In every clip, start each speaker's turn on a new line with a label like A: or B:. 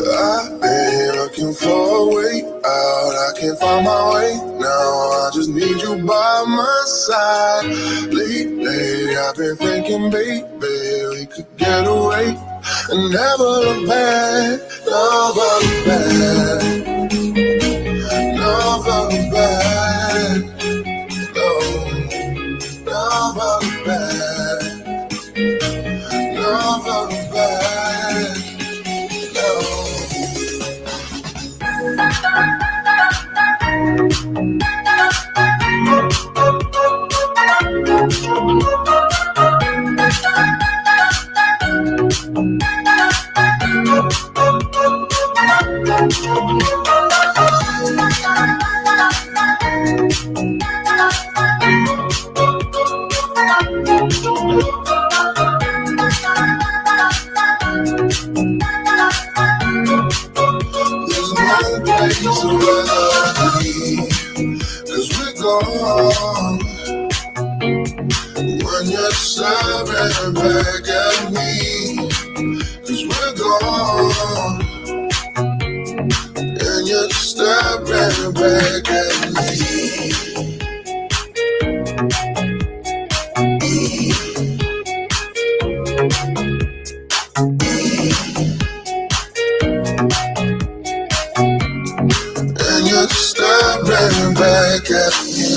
A: I've been looking for a way out. I can't find my way now. I just need you by my side. Lately, I've been thinking, baby, we could get away and never look back. Never look back. Never look back. No, never look back. Never look back. There's no place I'd rather be, 'cause we're gone. When you're staring back at me, 'cause we're gone. And you're staring back at me. And you're staring back at me.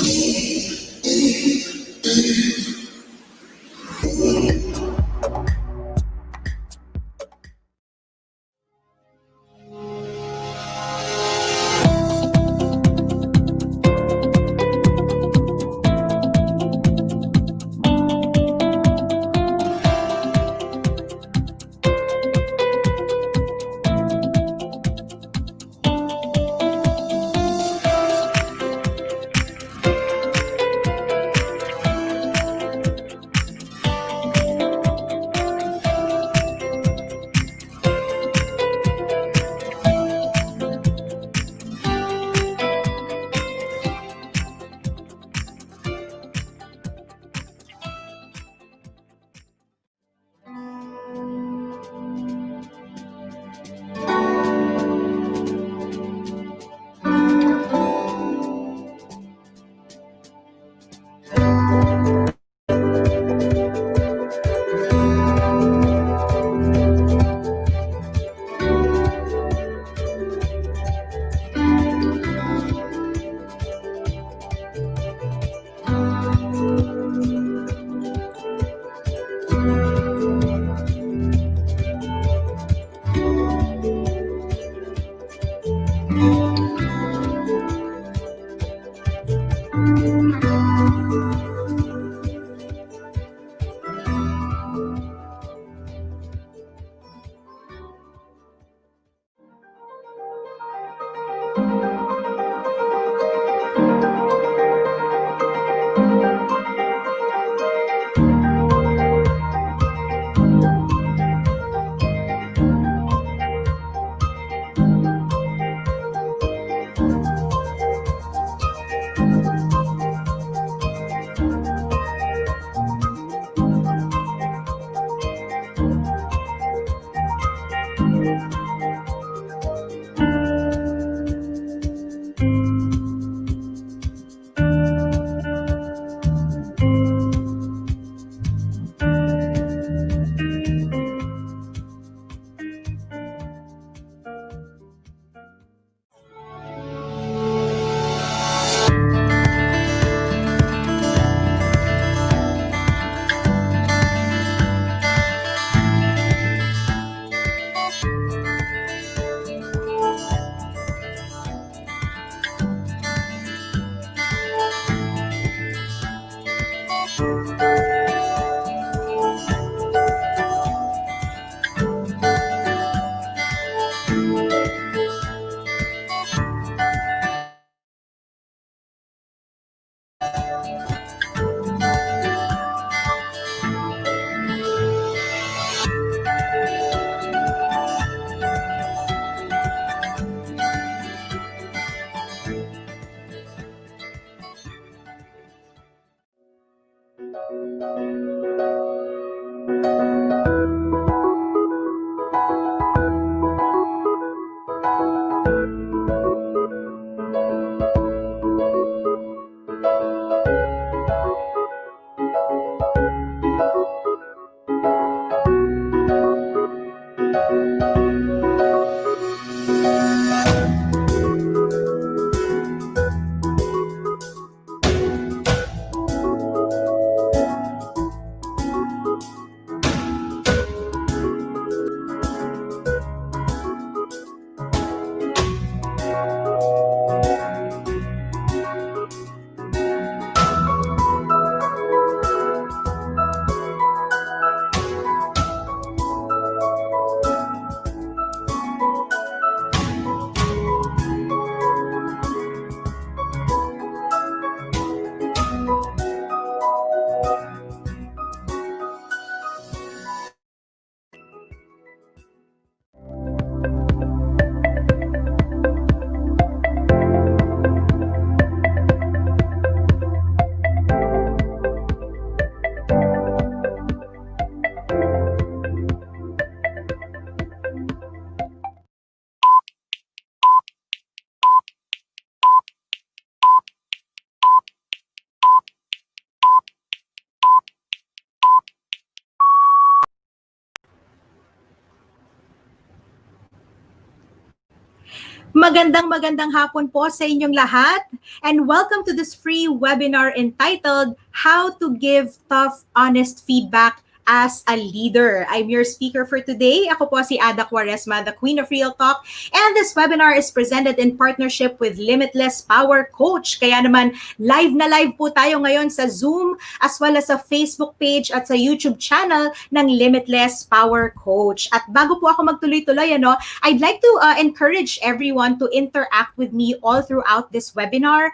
B: Magandang hapon po sa inyong lahat and welcome to this free webinar entitled How to Give Tough, Honest Feedback as a Leader. I'm your speaker for today. Ako po si Ada Cuaresma, the Queen of Real Talk. And this webinar is presented in partnership with Limitless Power Coach. Kaya naman, live na live po tayo ngayon sa Zoom as well as sa Facebook page at sa YouTube channel ng Limitless Power Coach. At bago po ako magtuloy-tuloy, I'd like to encourage everyone to interact with me all throughout this webinar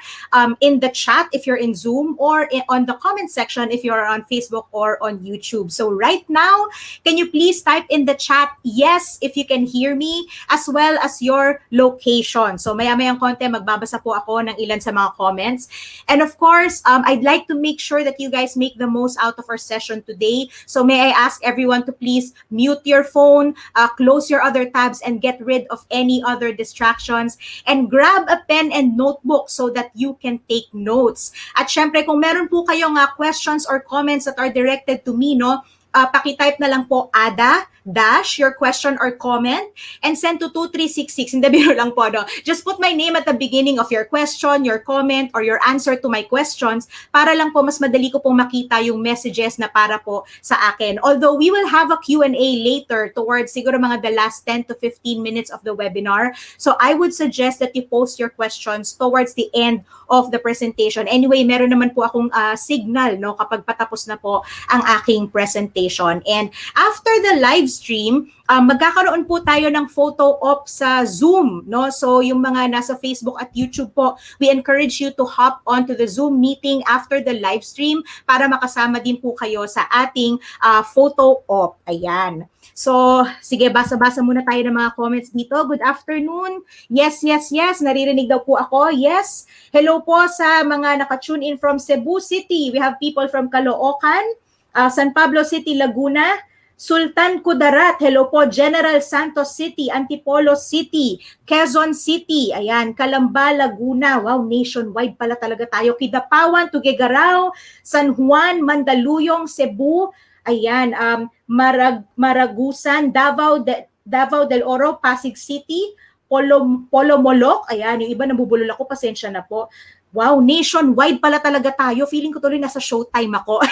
B: in the chat if you're in Zoom or on the comment section if you're on Facebook or on YouTube. So right now, can you please type in the chat yes if you can hear me as well as your location. So maya-mayang konti magbabasa po ako ng ilan sa mga comments. And of course, I'd like to make sure that you guys make the most out of our session today. So may I ask everyone to please mute your phone, close your other tabs and get rid of any other distractions and grab a pen and notebook so that you can take notes. At syempre kung meron po kayong questions or comments that are directed to me, pakitype na lang po ADA dash your question or comment and send to 2366. Hindi, biro lang po, Just put my name at the beginning of your question, your comment, or your answer to my questions para lang po mas madali ko pong makita yung messages na para po sa akin. Although we will have a Q&A later towards siguro mga the last 10 to 15 minutes of the webinar. So I would suggest that you post your questions towards the end of the presentation. Anyway, meron naman po akong signal kapag patapos na po ang aking presentation. And after the live stream, magkakaroon po tayo ng photo op sa Zoom, So yung mga nasa Facebook at YouTube po, we encourage you to hop onto the Zoom meeting after the live stream para makasama din po kayo sa ating photo op. Ayan. So, sige, basa-basa muna tayo ng mga comments dito. Good afternoon. Yes. Naririnig daw po ako. Yes. Hello po sa mga naka-tune in from Cebu City. We have people from Caloocan, San Pablo City, Laguna, Sultan Kudarat, hello po, General Santos City, Antipolo City, Quezon City, ayan, Calamba, Laguna, wow, nationwide pala talaga tayo, Kidapawan, Tuguegarao, San Juan, Mandaluyong, Cebu, ayan, Maragusan, Davao del Oro, Pasig City, Polomolok, ayan, yung iba nabubulol ako, pasensya na po. Wow, nationwide pala talaga tayo. Feeling ko tuloy nasa showtime ako.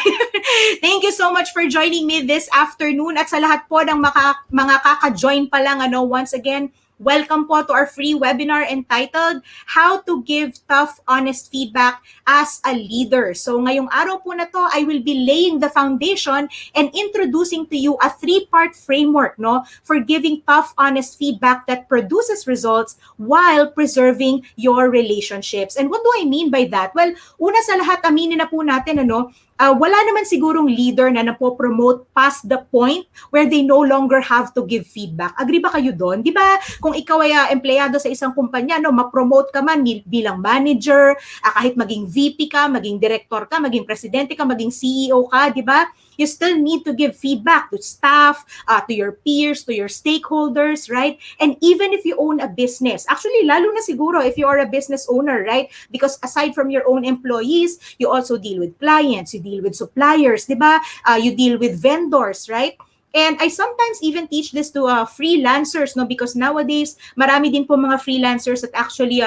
B: Thank you so much for joining me this afternoon. At sa lahat po ng mga kaka-join pa lang, once again, welcome po to our free webinar entitled How to Give Tough, Honest Feedback as a Leader. So ngayong araw po na to, I will be laying the foundation and introducing to you a 3-part framework for giving tough, honest feedback that produces results while preserving your relationships. And what do I mean by that? Well, una sa lahat, aminin na po natin, wala naman sigurong leader na napopromote past the point where they no longer have to give feedback. Agree ba kayo doon? Di ba, kung ikaw ay empleyado sa isang kumpanya, no, ma-promote ka man bilang manager, kahit maging VP ka, maging director ka, maging presidente ka, maging CEO ka, di ba? You still need to give feedback to staff, to your peers, to your stakeholders, right? And even if you own a business, actually, lalo na siguro if you are a business owner, right? Because aside from your own employees, you also deal with clients, you deal with suppliers, di ba? You deal with vendors, right? And I sometimes even teach this to freelancers, no? Because nowadays, marami din po mga freelancers that actually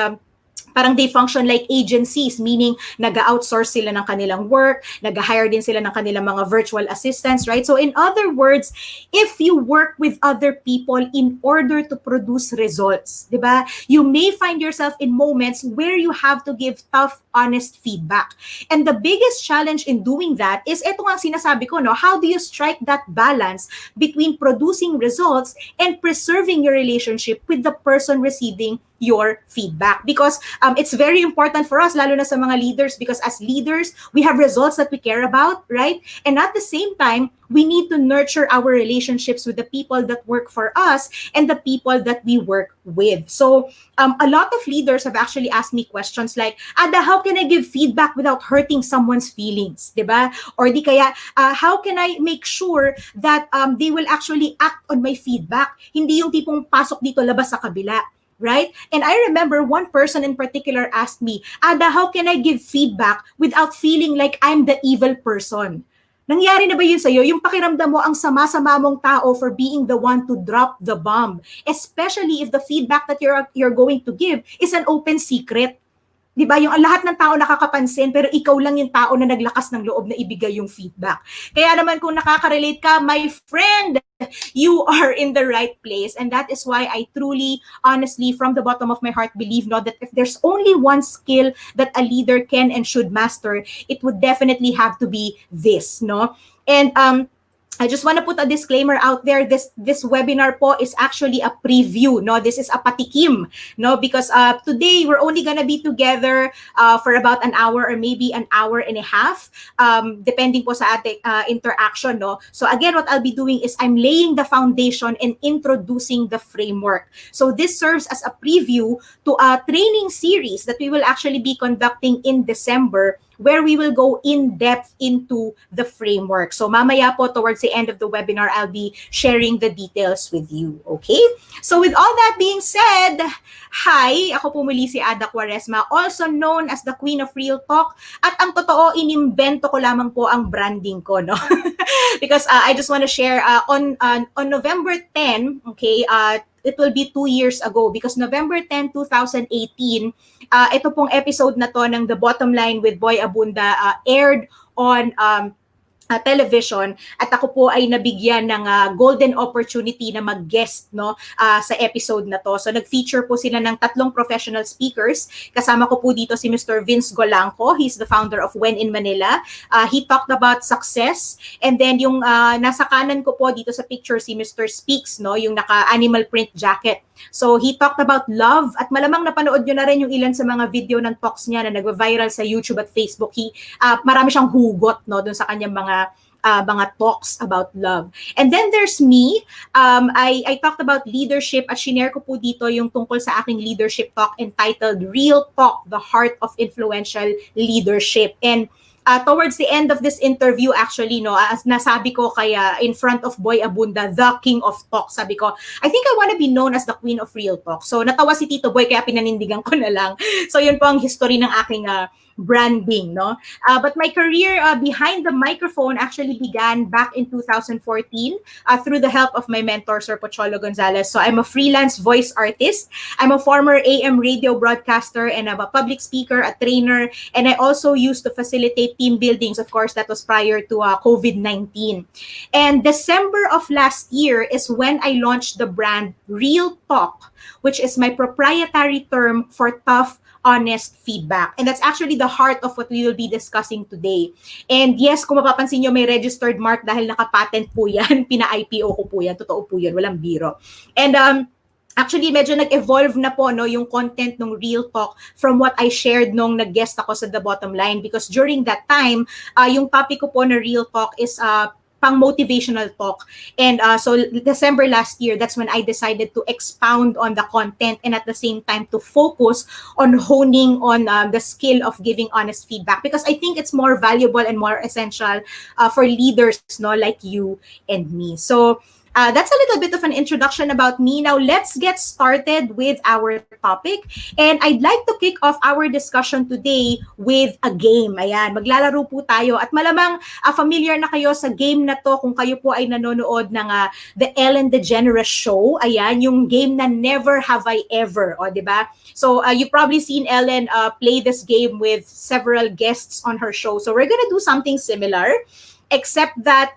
B: parang they function like agencies, meaning nag-outsource sila ng kanilang work, nag-hire din sila ng kanilang mga virtual assistants, right? So in other words, if you work with other people in order to produce results, di ba? You may find yourself in moments where you have to give tough, honest feedback. And the biggest challenge in doing that is ito nga sinasabi ko, no? How do you strike that balance between producing results and preserving your relationship with the person receiving your feedback? Because it's very important for us, lalo na sa mga leaders, because as leaders, we have results that we care about, right? And at the same time, we need to nurture our relationships with the people that work for us and the people that we work with. So a lot of leaders have actually asked me questions like, Ada, how can I give feedback without hurting someone's feelings? Diba? Or di kaya, how can I make sure that they will actually act on my feedback? Hindi yung tipong pasok dito, labas sa kabila. Right? And I remember one person in particular asked me, Ada, how can I give feedback without feeling like I'm the evil person? Nangyari na ba yun sa'yo? Yung pakiramdam mo ang sama-sama mong tao for being the one to drop the bomb. Especially if the feedback that you're going to give is an open secret. Di ba? Yung lahat ng tao nakakapansin, pero ikaw lang yung tao na naglakas ng loob na ibigay yung feedback. Kaya naman kung nakaka-relate ka, my friend, you are in the right place. And that is why I truly, honestly, from the bottom of my heart, believe that if there's only one skill that a leader can and should master, it would definitely have to be this, no? And I just want to put a disclaimer out there. This webinar po is actually a preview, no? This is a patikim, no? Because today we're only gonna be together for about an hour or maybe an hour and a half, depending po sa ating interaction, no? So again, what I'll be doing is I'm laying the foundation and introducing the framework. So this serves as a preview to a training series that we will actually be conducting in December, where we will go in depth into the framework. So mamaya po towards the end of the webinar, I'll be sharing the details with you. Okay? So with all that being said, hi, ako po muli si Ada Cuaresma, also known as the Queen of Real Talk. At ang totoo, inimbento ko lamang po ang branding ko, no? Because I just want to share on November 10, okay, it will be 2 years ago because November 10, 2018, ito pong episode na to ng The Bottomline with Boy Abunda aired on television at ako po ay nabigyan ng golden opportunity na mag-guest, no, sa episode na to. So nag-feature po sila ng 3 professional speakers. Kasama ko po dito si Mr. Vince Golangco. He's the founder of When in Manila. He talked about success, and then yung nasa kanan ko po dito sa picture si Mr. Speaks, no, yung naka-animal print jacket. So he talked about love at malamang napanood nyo na rin yung ilan sa mga video ng talks niya na nag-viral sa YouTube at Facebook. Marami siyang hugot, no, dun sa kanyang mga talks about love. And then there's me. I talked about leadership at shinare ko po dito yung tungkol sa aking leadership talk entitled Real Talk, the Heart of Influential Leadership. And towards the end of this interview, actually, no, as nasabi ko kaya in front of Boy Abunda, the King of Talk, sabi ko, I think I want to be known as the Queen of Real Talk. So natawa si Tito Boy kaya pinanindigan ko na lang. So yun po ang history ng aking branding, no? But my career behind the microphone actually began back in 2014 through the help of my mentor, Sir Pocholo Gonzalez. So I'm a freelance voice artist. I'm a former AM radio broadcaster and I'm a public speaker, a trainer, and I also used to facilitate team buildings. Of course, that was prior to COVID-19. And December of last year is when I launched the brand Real Talk, which is my proprietary term for tough, honest feedback. And that's actually the heart of what we will be discussing today. And yes, kung mapapansin nyo, may registered mark dahil naka-patent po yan. Pina-IPO ko po yan. Totoo po yan. Walang biro. And Actually, medyo nag-evolve na po no yung content ng Real Talk from what I shared nung nag-guest ako sa The Bottom Line, because during that time, yung topic ko po na Real Talk is pang motivational talk. And so December last year, that's when I decided to expound on the content and at the same time to focus on honing on the skill of giving honest feedback, because I think it's more valuable and more essential for leaders no like you and me. So that's a little bit of an introduction about me. Now, let's get started with our topic. And I'd like to kick off our discussion today with a game. Ayan, maglalaro po tayo. At malamang familiar na kayo sa game na to kung kayo po ay nanonood ng The Ellen DeGeneres Show. Ayan, yung game na Never Have I Ever. O, di ba? So, you've probably seen Ellen play this game with several guests on her show. So, we're gonna do something similar, except that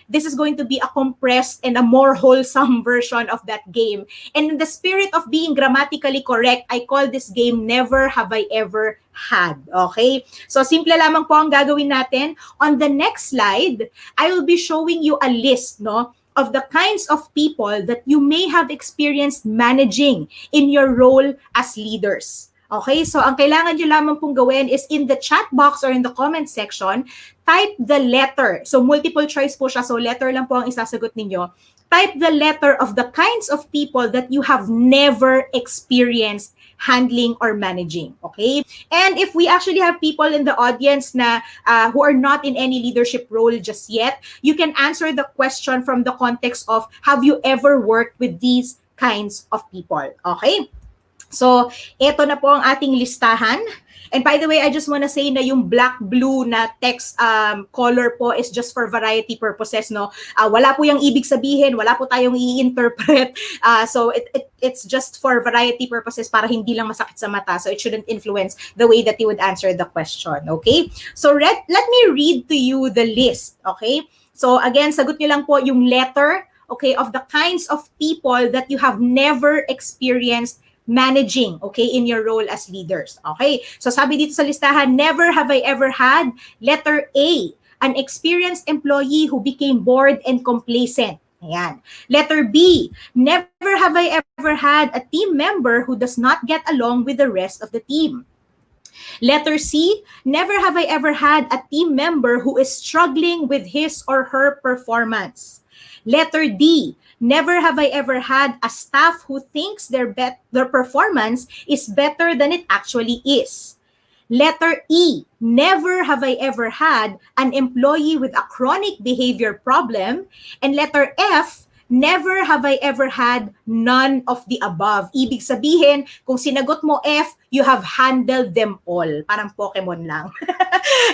B: this is going to be a compressed and a more wholesome version of that game. And in the spirit of being grammatically correct, I call this game Never Have I Ever Had. Okay? So, simple lamang po ang gagawin natin. On the next slide, I will be showing you a list, no, of the kinds of people that you may have experienced managing in your role as leaders. Okay, so ang kailangan nyo lamang pong gawin is in the chat box or in the comment section, type the letter. So multiple choice po siya, so letter lang po ang isasagot ninyo. Type the letter of the kinds of people that you have never experienced handling or managing. Okay? And if we actually have people in the audience na who are not in any leadership role just yet, you can answer the question from the context of, have you ever worked with these kinds of people? Okay? So, ito na po ang ating listahan. And by the way, I just want to say na yung black-blue na text color po is just for variety purposes, no? Wala po yung ibig sabihin, wala po tayong i-interpret. So, it's just for variety purposes para hindi lang masakit sa mata. So, it shouldn't influence the way that you would answer the question, okay? So, let me read to you the list, okay? So, again, sagot nyo lang po yung letter, okay, of the kinds of people that you have never experienced managing, okay, in your role as leaders. Okay, so sabi dito sa listahan, never have I ever had, letter A, an experienced employee who became bored and complacent. Ayan. Letter B, never have I ever had a team member who does not get along with the rest of the team. Letter C, never have I ever had a team member who is struggling with his or her performance. Letter D, never have I ever had a staff who thinks their performance is better than it actually is. Letter E, never have I ever had an employee with a chronic behavior problem. And letter F, never have I ever had none of the above. Ibig sabihin, kung sinagot mo F, you have handled them all. Parang Pokemon lang.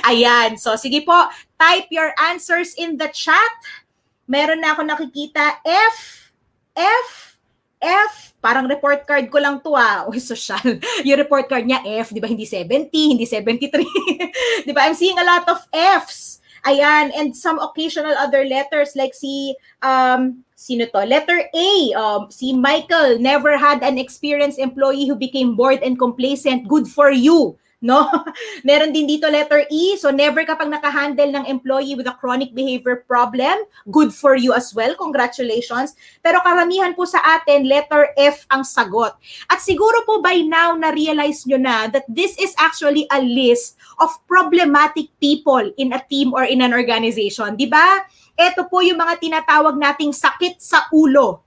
B: Ayan. So, sige po, type your answers in the chat. Meron na ako nakikita, F, parang report card ko lang to Uy, social. Yung report card niya, F, di ba? Hindi 70, hindi 73. Di ba? I'm seeing a lot of Fs. Ayan, and some occasional other letters like sino to? Letter A, si Michael, never had an experienced employee who became bored and complacent. Good for you. No? Meron din dito letter E. So never kapag nakahandle ng employee with a chronic behavior problem, good for you as well. Congratulations. Pero karamihan po sa atin, letter F ang sagot. At siguro po by now, na-realize nyo na that this is actually a list of problematic people in a team or in an organization. Diba? Ito po yung mga tinatawag nating sakit sa ulo.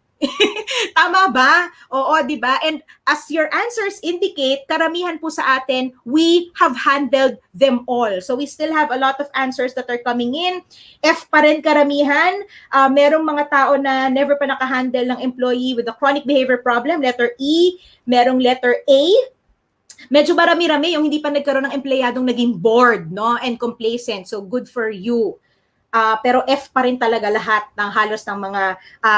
B: Tama ba? Oo, di ba? And as your answers indicate, karamihan po sa atin, we have handled them all. So we still have a lot of answers that are coming in. F pa rin karamihan. Merong mga tao na never pa nakahandle ng employee with a chronic behavior problem. Letter E. Merong letter A. Medyo marami-rami yung hindi pa nagkaroon ng empleyadong naging bored, no? And complacent. So good for you. Pero F pa rin talaga lahat ng halos ng mga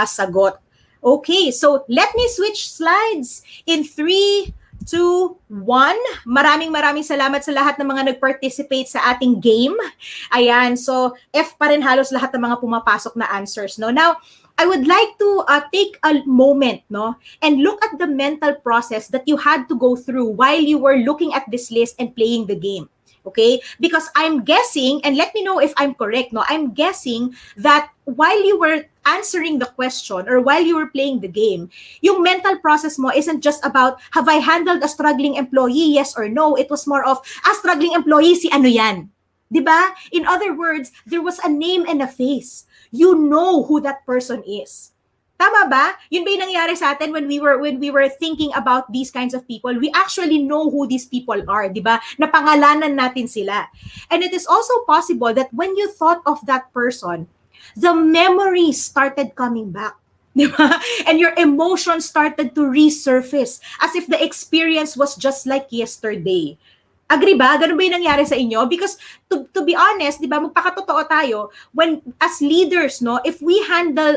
B: sagot. Okay, so let me switch slides in 3, 2, 1. Maraming salamat sa lahat ng mga nag-participate sa ating game. Ayan, so F pa rin halos lahat ng mga pumapasok na answers, no? Now, I would like to take a moment, no, and look at the mental process that you had to go through while you were looking at this list and playing the game. Okay? Because I'm guessing, and let me know if I'm correct, no? I'm guessing that while you were answering the question or while you were playing the game, yung mental process mo isn't just about, have I handled a struggling employee, yes or no? It was more of, struggling employee, si ano yan? Diba? In other words, there was a name and a face. You know who that person is. Tama ba? Yun ba yung nangyari sa atin when we were thinking about these kinds of people? We actually know who these people are, di ba? Napangalanan natin sila. And it is also possible that when you thought of that person, the memories started coming back. Di ba? And your emotions started to resurface as if the experience was just like yesterday. Agree ba? Ganun ba yung nangyari sa inyo? Because to be honest, di ba, magpakatotoo tayo, when as leaders, no, if we handle,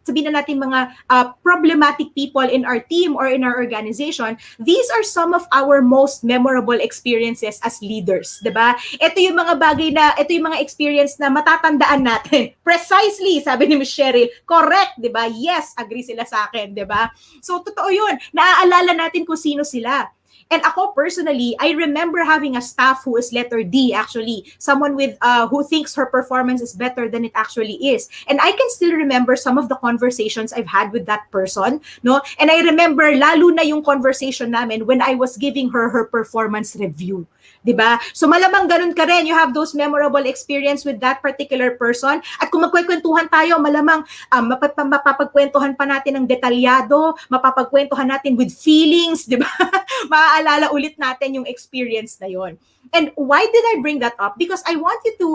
B: sabihin na natin mga problematic people in our team or in our organization, these are some of our most memorable experiences as leaders, di ba? Ito yung mga bagay na, ito yung mga experience na matatandaan natin. Precisely, sabi ni Ms. Cheryl, correct, di ba? Yes, agree sila sa akin, di ba? So, totoo yun. Naaalala natin kung sino sila. And ako personally, I remember having a staff who is letter D actually, someone with who thinks her performance is better than it actually is. And I can still remember some of the conversations I've had with that person, no? And I remember lalo na yung conversation namin when I was giving her her performance review. 'Di ba? So malamang ganun ka rin, you have those memorable experience with that particular person. At kung magkwekwentuhan tayo, malamang mapapagkwentuhan pa natin ng detalyado, mapapagkwentuhan natin with feelings, 'di ba? Maaalala ulit natin yung experience na yon. And why did I bring that up? Because I want you to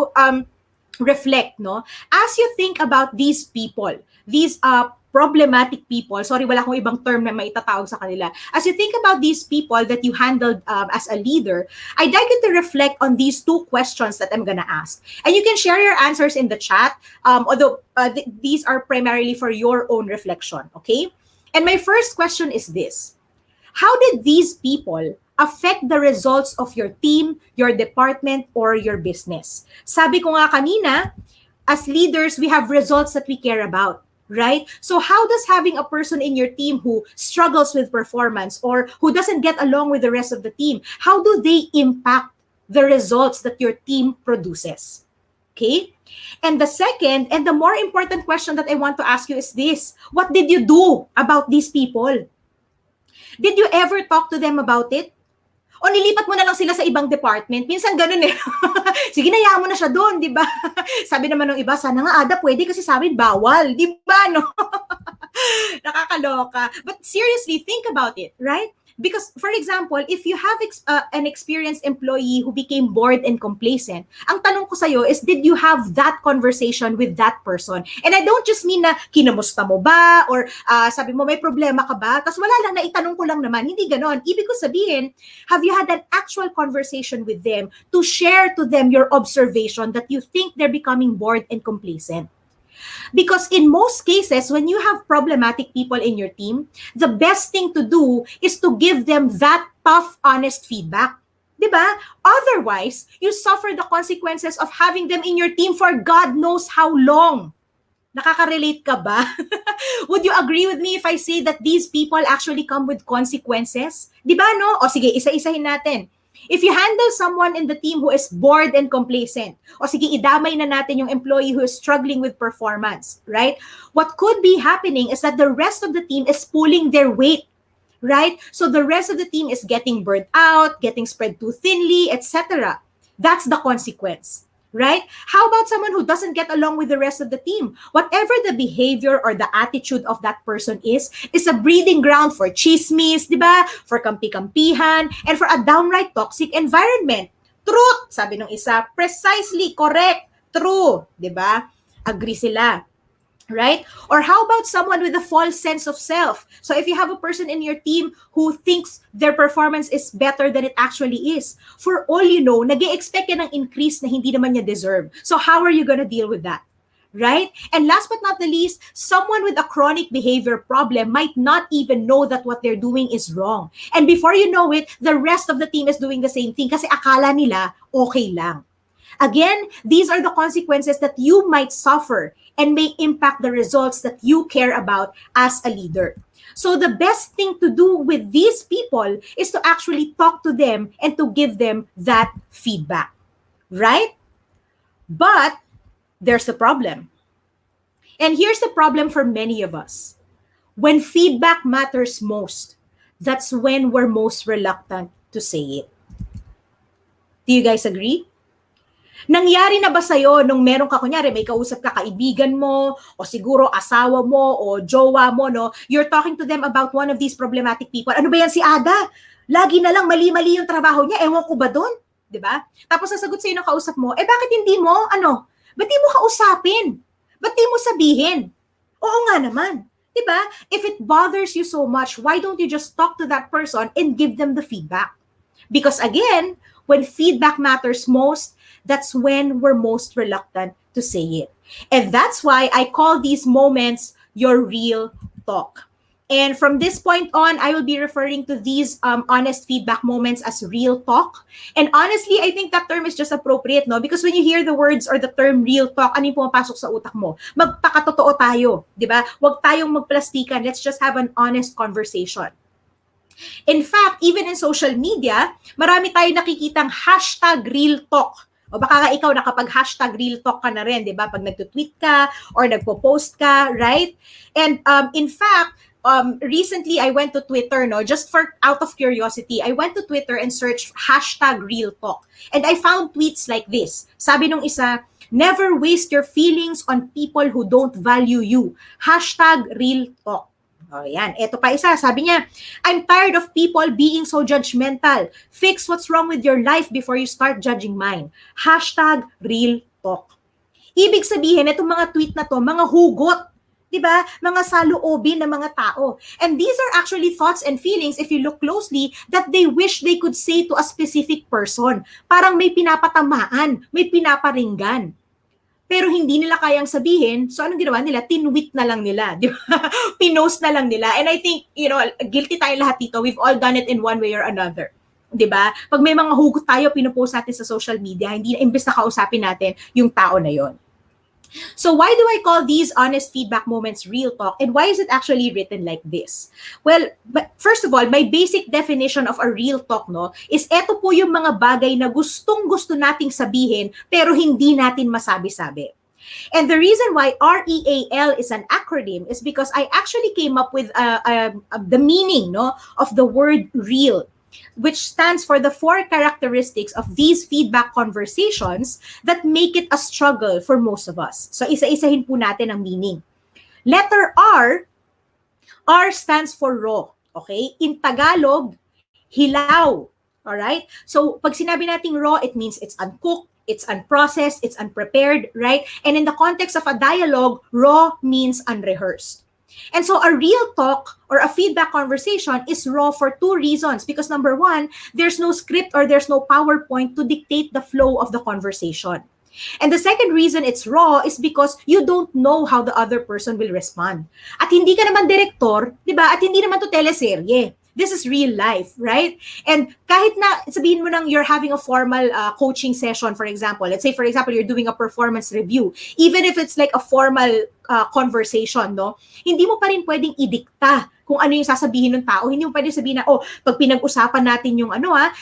B: reflect, no? As you think about these people, these problematic people, sorry, wala akong ibang term na maitatawag sa kanila. As you think about these people that you handled as a leader, I'd like you to reflect on these two questions that I'm gonna ask. And you can share your answers in the chat, although these are primarily for your own reflection, okay? And my first question is this. How did these people affect the results of your team, your department, or your business? Sabi ko nga kanina, as leaders, we have results that we care about, right? So how does having a person in your team who struggles with performance or who doesn't get along with the rest of the team, how do they impact the results that your team produces? Okay? And the second and the more important question that I want to ask you is this. What did you do about these people? Did you ever talk to them about it? O nilipat mo na lang sila sa ibang department? Minsan ganun eh. Sige, nayaan mo na siya doon, di ba? Sabi naman ng iba, sana nga Ada, pwede kasi sa amin bawal, di ba, no? Nakakaloka. But seriously, think about it, right? Because, for example, if you have an experienced employee who became bored and complacent, ang tanong ko sa'yo is, did you have that conversation with that person? And I don't just mean na kinamusta mo ba? Or sabi mo, may problema ka ba? Tapos wala lang, naitanong ko lang naman. Hindi ganon. Ibig ko sabihin, have you had an actual conversation with them to share to them your observation that you think they're becoming bored and complacent? Because in most cases, when you have problematic people in your team, the best thing to do is to give them that tough, honest feedback. Diba? Otherwise, you suffer the consequences of having them in your team for God knows how long. Nakaka-relate ka ba? Would you agree with me if I say that these people actually come with consequences? Diba, no? O sige, isa-isahin natin. If you handle someone in the team who is bored and complacent, o sige, idamay na natin yung employee who is struggling with performance, right? What could be happening is that the rest of the team is pulling their weight, right? So the rest of the team is getting burnt out, getting spread too thinly, etc. That's the consequence. Right? How about someone who doesn't get along with the rest of the team? Whatever the behavior or the attitude of that person is a breeding ground for chismis, di ba? For kampi-kampihan, and for a downright toxic environment. Truth, sabi ng isa, precisely correct, true, di ba? Agree sila. Right? Or how about someone with a false sense of self? So if you have a person in your team who thinks their performance is better than it actually is, for all you know, nag-e-expect yan ng increase na hindi naman niya deserve. So how are you gonna deal with that? Right? And last but not the least, someone with a chronic behavior problem might not even know that what they're doing is wrong. And before you know it, the rest of the team is doing the same thing kasi akala nila okay lang. Again, these are the consequences that you might suffer and may impact the results that you care about as a leader. So the best thing to do with these people is to actually talk to them and to give them that feedback, right? But there's a problem. And here's the problem for many of us. When feedback matters most, that's when we're most reluctant to say it. Do you guys agree? Nangyari na ba sa'yo nung meron ka, kunyari, may kausap ka, kaibigan mo, o siguro asawa mo, o jowa mo, no? You're talking to them about one of these problematic people. Ano ba yan si Ada? Lagi na lang mali-mali yung trabaho niya. Ewan ko ba doon? Diba? Tapos sasagot sa'yo ng kausap mo, bakit hindi mo, ba't di mo kausapin? Ba't di mo sabihin? Oo nga naman. Diba? If it bothers you so much, why don't you just talk to that person and give them the feedback? Because again, when feedback matters most, that's when we're most reluctant to say it. And that's why I call these moments your real talk. And from this point on, I will be referring to these honest feedback moments as real talk. And honestly, I think that term is just appropriate, no? Because when you hear the words or the term real talk, ano yung pumapasok sa utak mo? Magpakatotoo tayo, di ba? Huwag tayong magplastikan. Let's just have an honest conversation. In fact, even in social media, marami tayong nakikitang hashtag real talk. O baka nga ikaw nakapag-hashtag real talk ka na rin, di ba? Pag nagtutweet ka or nagpo-post ka, right? And in fact, recently I went to Twitter, no? Just for out of curiosity, I went to Twitter and searched hashtag real talk. And I found tweets like this. Sabi nung isa, never waste your feelings on people who don't value you. Hashtag real talk. Oh, yan. Ito pa isa. Sabi niya, I'm tired of people being so judgmental. Fix what's wrong with your life before you start judging mine. Hashtag real talk. Ibig sabihin, itong mga tweet na to, mga hugot. Diba? Mga saloobin ng mga tao. And these are actually thoughts and feelings, if you look closely, that they wish they could say to a specific person. Parang may pinapatamaan, may pinaparinggan. Pero hindi nila kayang sabihin, so anong ginawa nila? Tinweet na lang nila, di ba? Pinost na lang nila. And I think, guilty tayo lahat dito. We've all done it in one way or another. Di ba? Pag may mga hugot tayo, pinupost natin sa social media, hindi na, imbes na kausapin natin yung tao na yon. So why do I call these honest feedback moments real talk, and why is it actually written like this? Well, first of all, my basic definition of a real talk, no, is eto po yung mga bagay na gustong-gusto nating sabihin pero hindi natin masabi-sabi. And the reason why R.E.A.L is an acronym is because I actually came up with the meaning, no, of the word real, which stands for the 4 characteristics of these feedback conversations that make it a struggle for most of us. So isa-isahin po natin ang meaning. Letter R stands for raw. Okay? In Tagalog, hilaw. Alright? So pag sinabi nating raw, it means it's uncooked, it's unprocessed, it's unprepared, right? And in the context of a dialogue, raw means unrehearsed. And so a real talk or a feedback conversation is raw for 2 reasons. Because number 1, there's no script or there's no PowerPoint to dictate the flow of the conversation. And the second reason it's raw is because you don't know how the other person will respond. At hindi ka naman direktor, di ba? At hindi naman to teleserye. This is real life, right? And kahit na sabihin mo nang you're having a formal coaching session, for example, let's say, for example, you're doing a performance review, even if it's like a formal conversation, no? Hindi mo pa rin pwedeng idikta kung ano yung sasabihin ng tao. Hindi mo pwedeng sabihin na, pag pinag-usapan natin yung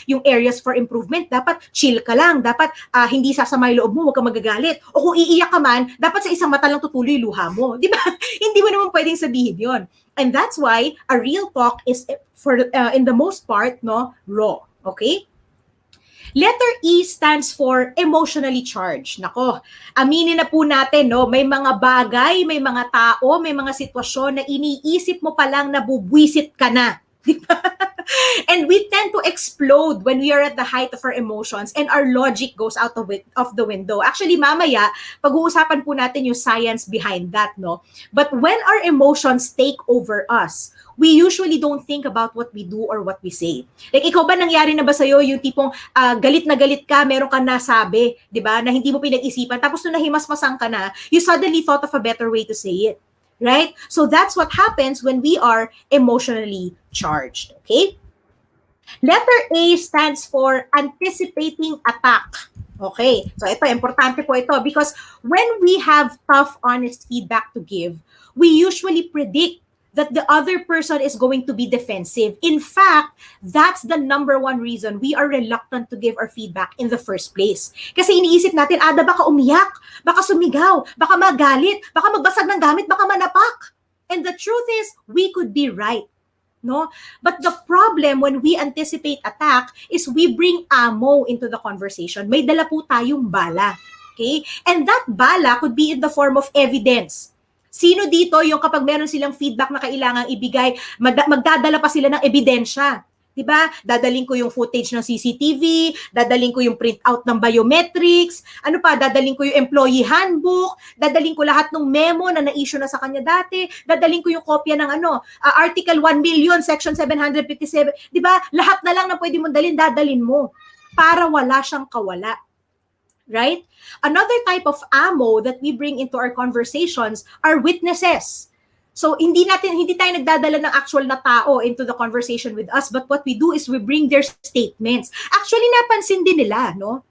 B: yung areas for improvement, dapat chill ka lang, dapat hindi sasama yung loob mo, huwag ka magagalit. O kung iiyak ka man, dapat sa isang mata lang tutuloy luha mo. Di ba? Hindi mo naman pwedeng sabihin yon. And that's why a real talk is, for in the most part, no, raw. Okay? Letter E stands for emotionally charged. Nako, aminin na po natin, no, may mga bagay, may mga tao, may mga sitwasyon na iniisip mo pa lang na bubwisit ka na. And we tend to explode when we are at the height of our emotions and our logic goes out of the window. Actually, mamaya, pag-uusapan po natin yung science behind that, no? But when our emotions take over us, we usually don't think about what we do or what we say. Like, ikaw ba nangyari na ba sa'yo yung tipong galit na galit ka, meron kang nasabi, di ba, na hindi mo pinag-isipan, tapos nung nahimasmasan ka na, you suddenly thought of a better way to say it. Right? So that's what happens when we are emotionally charged. Okay? Letter A stands for anticipating attack. Okay? So ito, importante po ito because when we have tough, honest feedback to give, we usually predict that the other person is going to be defensive. In fact, that's the number one reason we are reluctant to give our feedback in the first place. Kasi iniisip natin, baka umiyak, baka sumigaw, baka magalit, baka magbasag ng gamit, baka manapak. And the truth is, we could be right. No? But the problem when we anticipate attack is we bring ammo into the conversation. May dala po tayong bala. Okay? And that bala could be in the form of evidence. Sino dito yung kapag meron silang feedback na kailangang ibigay, magdadala pa sila ng ebidensya? Diba? Dadaling ko yung footage ng CCTV, dadaling ko yung printout ng biometrics, ano pa, dadaling ko yung employee handbook, dadaling ko lahat ng memo na na-issue na sa kanya dati, dadaling ko yung kopya ng Article 1 million, Section 757, diba? Lahat na lang na pwede mong dalhin, dadalin mo para wala siyang kawala. Right? Another type of ammo that we bring into our conversations are witnesses. So hindi tayo nagdadala ng actual na tao into the conversation with us, but what we do is we bring their statements. Actually napansin din nila, no?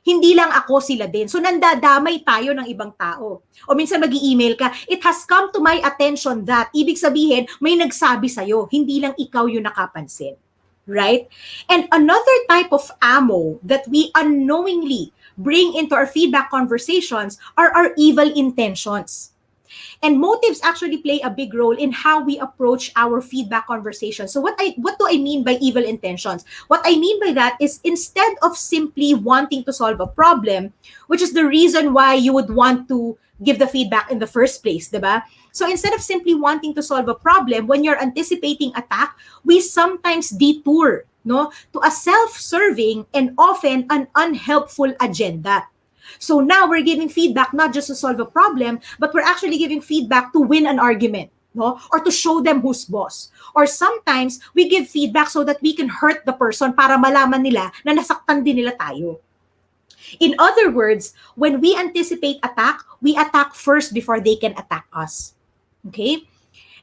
B: Hindi lang ako, sila din. So nandadamay tayo ng ibang tao. O minsan mag-i-email ka, it has come to my attention that, ibig sabihin, may nagsabi sa'yo, hindi lang ikaw yung nakapansin. Right? And another type of ammo that we unknowingly bring into our feedback conversations are our evil intentions. And motives actually play a big role in how we approach our feedback conversation. So what do I mean by evil intentions? What I mean by that is instead of simply wanting to solve a problem, which is the reason why you would want to give the feedback in the first place, diba? So instead of simply wanting to solve a problem, when you're anticipating attack, we sometimes detour, no, to a self-serving and often an unhelpful agenda. So now we're giving feedback not just to solve a problem, but we're actually giving feedback to win an argument, no, or to show them who's boss. Or sometimes we give feedback so that we can hurt the person para malaman nila na nasaktan din nila tayo. In other words, when we anticipate attack, we attack first before they can attack us. Okay?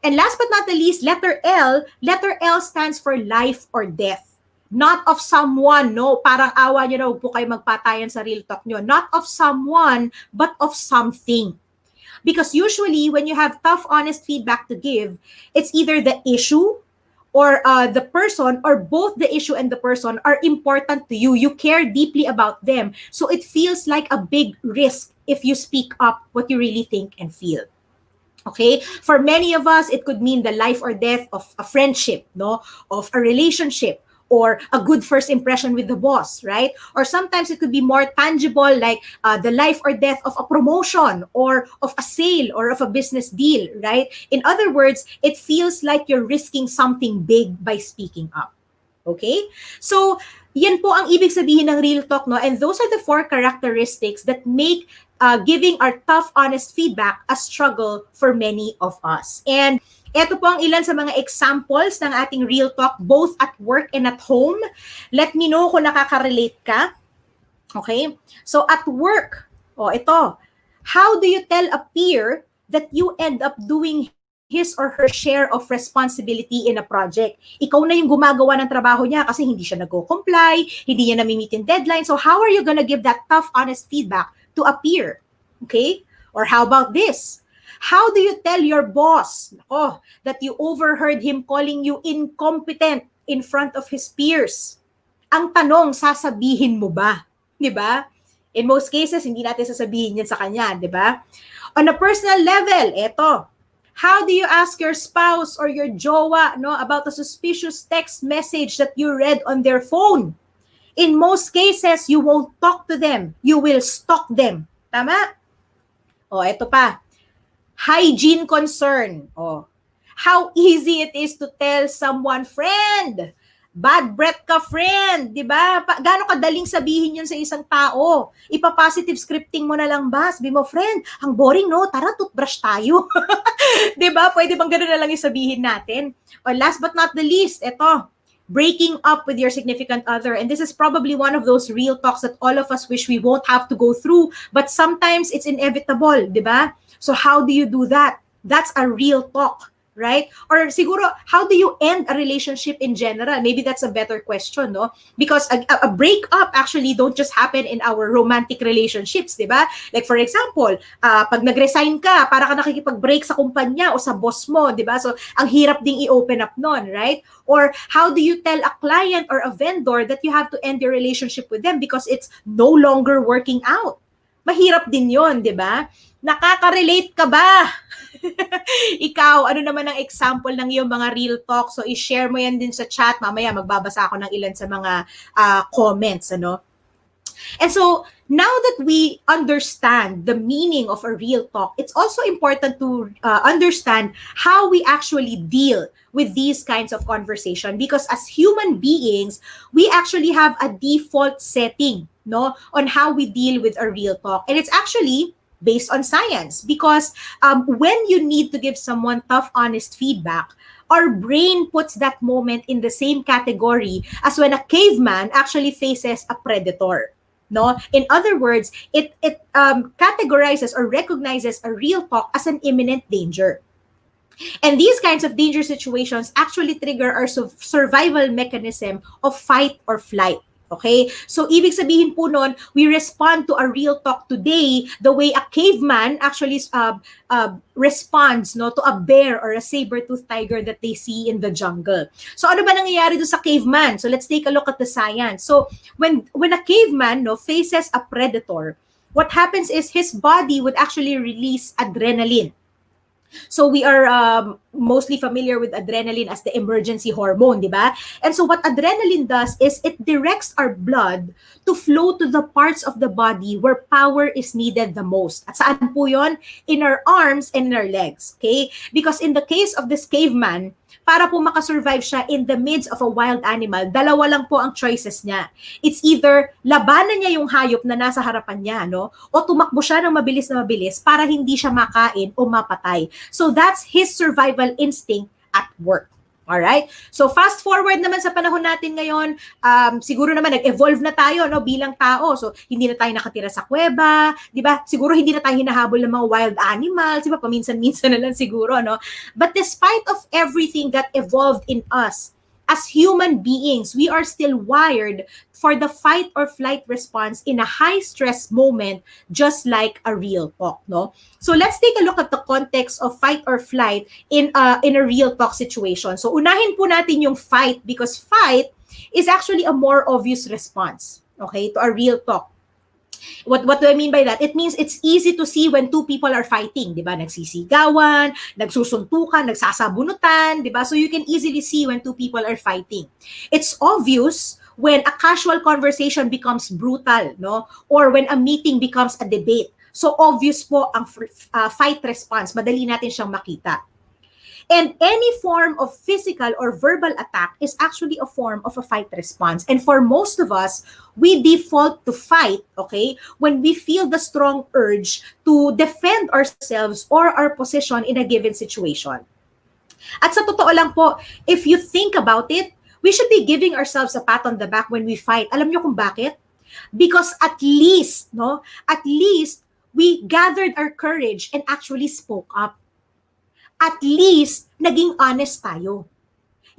B: And last but not the least, letter L stands for life or death. Not of someone, no? Parang awa nyo na, huwag po kayo magpatayan sa real talk nyo. Not of someone, but of something. Because usually, when you have tough, honest feedback to give, it's either the issue or the person, or both the issue and the person are important to you. You care deeply about them. So it feels like a big risk if you speak up what you really think and feel. Okay? For many of us, it could mean the life or death of a friendship, no? Of a relationship, or a good first impression with the boss, right? Or sometimes it could be more tangible, like the life or death of a promotion, or of a sale, or of a business deal, right? In other words, it feels like you're risking something big by speaking up. Okay? So, yan po ang ibig sabihin ng real talk, no? And those are the 4 characteristics that make giving our tough, honest feedback a struggle for many of us. And ito po ang ilan sa mga examples ng ating real talk, both at work and at home. Let me know kung nakaka-relate ka. Okay? So at work, ito. How do you tell a peer that you end up doing his or her share of responsibility in a project? Ikaw na yung gumagawa ng trabaho niya kasi hindi siya nag-comply, hindi niya nami-meet in deadline. So how are you gonna give that tough, honest feedback to a peer? Okay? Or how about this? How do you tell your boss that you overheard him calling you incompetent in front of his peers? Ang tanong, sasabihin mo ba? Diba? In most cases, hindi natin sasabihin yan sa kanya, diba? On a personal level, eto. How do you ask your spouse or your jowa about a suspicious text message that you read on their phone? In most cases, you won't talk to them. You will stalk them. Tama? Eto pa. Hygiene concern. How easy it is to tell someone, friend, bad breath ka, friend, di ba? Gaano kadaling sabihin yun sa isang tao? Ipa-positive scripting mo na lang ba? Sabi mo, friend, ang boring, no? Tara, toothbrush tayo. Di ba? Pwede bang gano'n na lang isabihin natin? Or last but not the least, eto, breaking up with your significant other. And this is probably one of those real talks that all of us wish we won't have to go through, but sometimes it's inevitable, di ba? So how do you do that? That's a real talk right? Or siguro, how do you end a relationship in general? Maybe that's a better question, no? Because a breakup actually don't just happen in our romantic relationships, di ba? Like for example, pag nag-resign ka, para ka nakikipag-break sa kumpanya o sa boss mo, di ba? So, ang hirap ding i-open up nun, right? Or how do you tell a client or a vendor that you have to end your relationship with them because it's no longer working out? Mahirap din yon, di ba? Nakaka-relate ka ba? Ikaw, ano naman ang example ng iyong mga real talk? So, i-share mo yan din sa chat. Mamaya, magbabasa ako ng ilan sa mga comments, ano? And so, now that we understand the meaning of a real talk, it's also important to understand how we actually deal with these kinds of conversation, because as human beings, we actually have a default setting, no, on how we deal with a real talk. And it's actually based on science, because when you need to give someone tough, honest feedback, our brain puts that moment in the same category as when a caveman actually faces a predator. No, in other words, it categorizes or recognizes a real talk as an imminent danger. And these kinds of danger situations actually trigger our survival mechanism of fight or flight. Okay? So, ibig sabihin po nun, we respond to a real talk today the way a caveman actually responds, no, to a bear or a saber-toothed tiger that they see in the jungle. So, ano ba nangyayari doon sa caveman? So, let's take a look at the science. So, when a caveman, no, faces a predator, what happens is his body would actually release adrenaline. So we are mostly familiar with adrenaline as the emergency hormone, di ba? And so what adrenaline does is it directs our blood to flow to the parts of the body where power is needed the most. At saan po yun? In our arms and in our legs, okay? Because in the case of this caveman, para po makasurvive siya in the midst of a wild animal, dalawa lang po ang choices niya. It's either labanan niya yung hayop na nasa harapan niya, no? O tumakbo siya ng mabilis na mabilis para hindi siya makain o mapatay. So that's his survival instinct at work. Alright? So fast forward naman sa panahon natin ngayon, siguro naman nag-evolve na tayo, no, bilang tao. So hindi na tayo nakatira sa kuweba, di ba? Siguro hindi na tayo hinahabol ng mga wild animals, di ba? Paminsan-minsan na lang siguro, no? But despite of everything that evolved in us, as human beings, we are still wired for the fight or flight response in a high-stress moment, just like a real talk, no? So let's take a look at the context of fight or flight in a real talk situation. So unahin po natin yung fight, because fight is actually a more obvious response, okay, to a real talk. What do I mean by that? It means it's easy to see when two people are fighting, di ba? Nagsisigawan, nagsusuntukan, nagsasabunutan, di ba? So you can easily see when two people are fighting. It's obvious when a casual conversation becomes brutal, no? Or when a meeting becomes a debate. So obvious po ang fight response. Madali natin siyang makita. And any form of physical or verbal attack is actually a form of a fight response. And for most of us, we default to fight, okay, when we feel the strong urge to defend ourselves or our position in a given situation. At sa totoo lang po, if you think about it, we should be giving ourselves a pat on the back when we fight. Alam niyo kung bakit? Because at least we gathered our courage and actually spoke up. At least, naging honest tayo.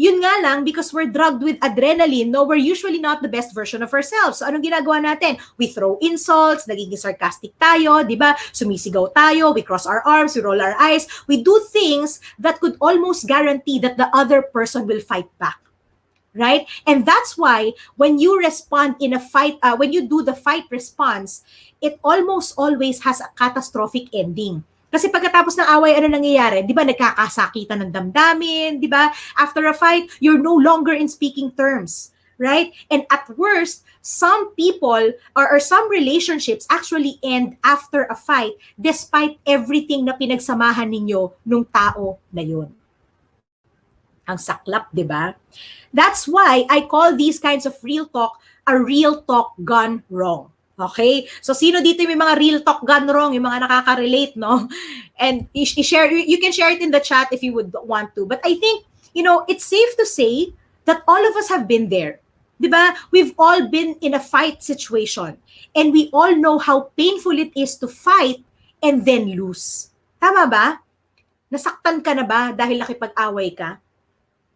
B: Yun nga lang, because we're drugged with adrenaline, no, we're usually not the best version of ourselves. So, anong ginagawa natin? We throw insults, nagiging sarcastic tayo, di ba? Sumisigaw tayo, we cross our arms, we roll our eyes. We do things that could almost guarantee that the other person will fight back. Right? And that's why when you respond in a fight, when you do the fight response, it almost always has a catastrophic ending. Kasi pagkatapos ng away, ano nangyayari? Di ba, nagkakasakitan ng damdamin, di ba? After a fight, you're no longer in speaking terms, right? And at worst, some people or some relationships actually end after a fight despite everything na pinagsamahan ninyo nung tao na yun. Ang saklap, di ba? That's why I call these kinds of real talk a real talk gone wrong. Okay? So, sino dito may mga real talk gone wrong, yung mga nakaka-relate, no? And i-share, you can share it in the chat if you would want to. But I think, it's safe to say that all of us have been there. Diba? We've all been in a fight situation. And we all know how painful it is to fight and then lose. Tama ba? Nasaktan ka na ba dahil nakipag-away ka?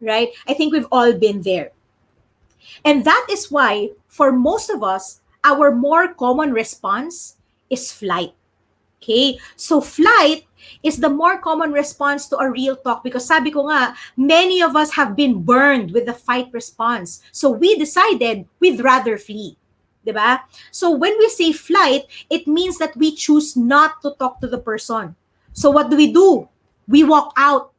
B: Right? I think we've all been there. And that is why, for most of us, our more common response is flight. Okay? So flight is the more common response to a real talk because sabi ko nga, many of us have been burned with the fight response. So we decided we'd rather flee. Diba? So when we say flight, it means that we choose not to talk to the person. So what do? We walk out.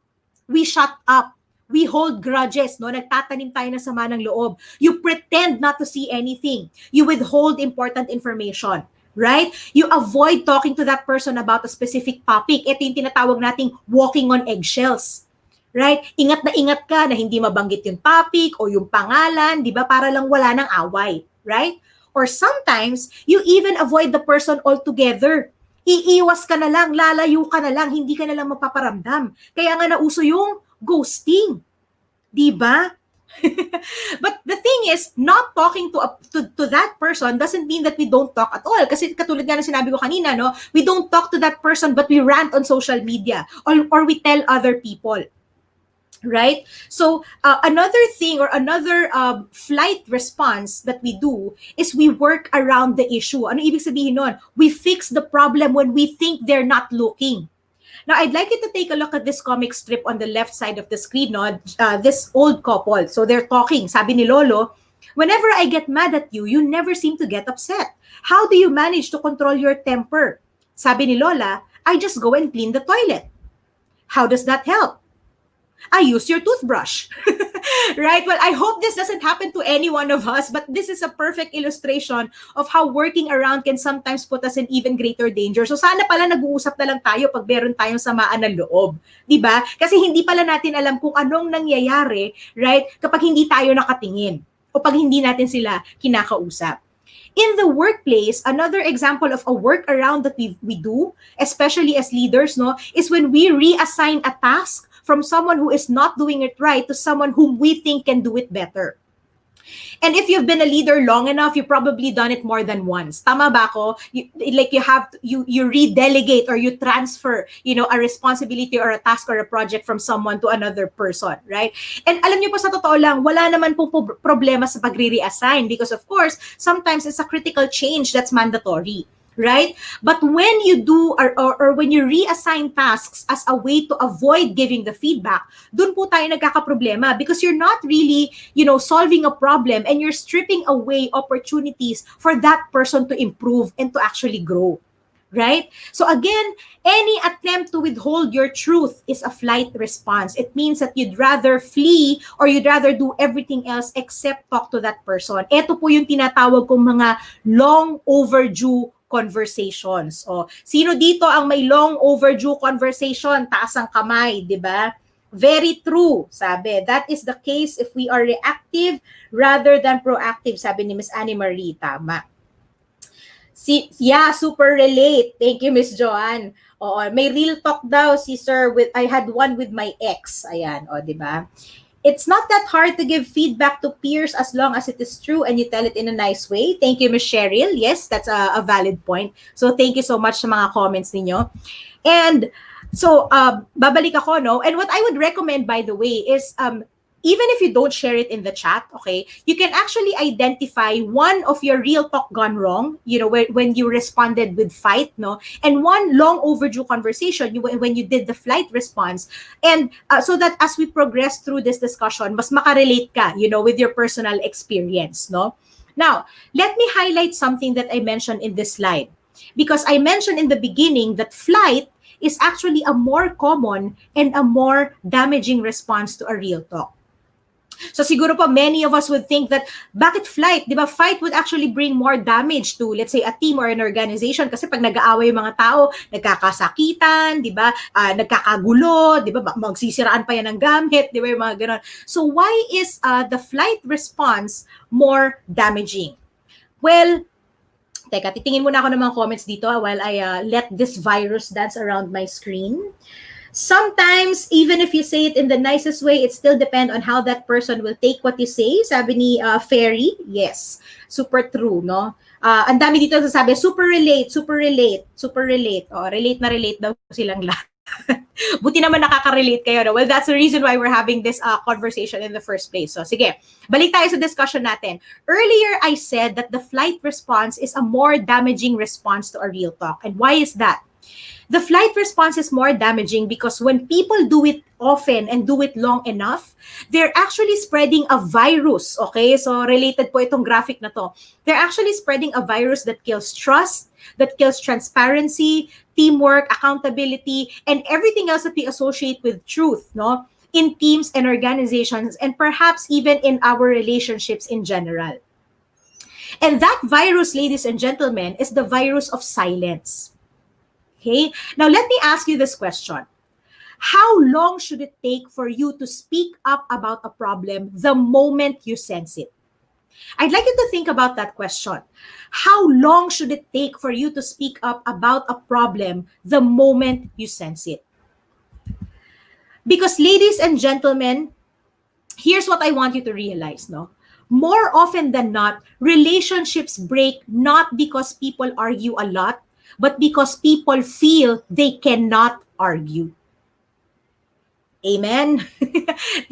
B: We shut up. We hold grudges, no? Nagtatanim tayo ng sama ng loob. You pretend not to see anything. You withhold important information. Right? You avoid talking to that person about a specific topic. Ito yung tinatawag nating walking on eggshells. Right? Ingat na ingat ka na hindi mabanggit yung topic o yung pangalan, di ba? Para lang wala ng away. Right? Or sometimes, you even avoid the person altogether. Iiwas ka na lang, lalayo ka na lang, hindi ka na lang mapaparamdam. Kaya nga nauso yung ghosting. Di ba? But the thing is, not talking to that person doesn't mean that we don't talk at all. Kasi katulad nga na sinabi ko kanina, no? We don't talk to that person but we rant on social media or we tell other people. Right? So another thing or another flight response that we do is we work around the issue. Ano ibig sabihin nun? We fix the problem when we think they're not looking. Now, I'd like you to take a look at this comic strip on the left side of the screen, no? This old couple. So they're talking. Sabi ni Lolo, whenever I get mad at you, you never seem to get upset. How do you manage to control your temper? Sabi ni Lola, I just go and clean the toilet. How does that help? I use your toothbrush. Right? Well, I hope this doesn't happen to any one of us, but this is a perfect illustration of how working around can sometimes put us in even greater danger. So sana pala nag-uusap na lang tayo pag meron tayong samaan ng loob. Diba? Kasi hindi pala natin alam kung anong nangyayari, right? Kapag hindi tayo nakatingin o pag hindi natin sila kinakausap. In the workplace, another example of a workaround that we do, especially as leaders, no, is when we reassign a task from someone who is not doing it right to someone whom we think can do it better. And if you've been a leader long enough, you've probably done it more than once. Tama ba ako? You redelegate or you transfer, a responsibility or a task or a project from someone to another person, right? And alam niyo po sa totoo lang, wala naman pong problema sa pagre-reassign because of course, sometimes it's a critical change that's mandatory. Right? But when you do or when you reassign tasks as a way to avoid giving the feedback, dun po tayo nagkakaproblema because you're not really, solving a problem and you're stripping away opportunities for that person to improve and to actually grow. Right? So again, any attempt to withhold your truth is a flight response. It means that you'd rather flee or you'd rather do everything else except talk to that person. Ito po yung tinatawag kong mga long overdue conversations. O, sino dito ang may long overdue conversation? Taas ang kamay, di ba? Very true, sabi. That is the case if we are reactive rather than proactive, sabi ni Miss Annie Marie. Tama. Yeah, super relate. Thank you, Miss Joanne. Oo, may real talk daw si Sir I had one with my ex. Ayan, o, di ba? It's not that hard to give feedback to peers as long as it is true and you tell it in a nice way. Thank you, Ms. Cheryl. Yes, that's a valid point. So thank you so much sa mga comments ninyo. And so, babalik ako, no? And what I would recommend, by the way, is even if you don't share it in the chat, okay, you can actually identify one of your real talk gone wrong, when you responded with fight, no, and one long overdue conversation when you did the flight response, and so that as we progress through this discussion, mas makarelate ka, with your personal experience, no. Now, let me highlight something that I mentioned in this slide, because I mentioned in the beginning that flight is actually a more common and a more damaging response to a real talk. So siguro po many of us would think that bakit flight? 'Di ba? Fight would actually bring more damage to, let's say, a team or an organization kasi pag nag-aaway yung mga tao, nagkakasakitan, 'di ba? Nagkakagulo, 'di ba? Magsisiraan pa yan ng gamit, 'di ba? Yung mga ganon. So why is the flight response more damaging? Well, teka, titingin muna ako ng mga comments dito while I let this virus dance around my screen. Sometimes, even if you say it in the nicest way, it still depends on how that person will take what you say. Sabi ni Ferry, yes, super true, no? Ang dami dito sasabi, super relate, super relate, super relate. Oh, relate na relate daw silang lahat. Buti naman nakaka-relate kayo. No? Well, that's the reason why we're having this conversation in the first place. So, sige. Balik tayo sa discussion natin. Earlier, I said that the flight response is a more damaging response to a real talk. And why is that? The flight response is more damaging because when people do it often and do it long enough, they're actually spreading a virus, okay? So related po itong graphic na to. They're actually spreading a virus that kills trust, that kills transparency, teamwork, accountability, and everything else that we associate with truth, no? In teams and organizations, and perhaps even in our relationships in general. And that virus, ladies and gentlemen, is the virus of silence. Okay? Now, let me ask you this question. How long should it take for you to speak up about a problem the moment you sense it? I'd like you to think about that question. How long should it take for you to speak up about a problem the moment you sense it? Because, ladies and gentlemen, here's what I want you to realize, no? More often than not, relationships break not because people argue a lot, but because people feel they cannot argue. Amen?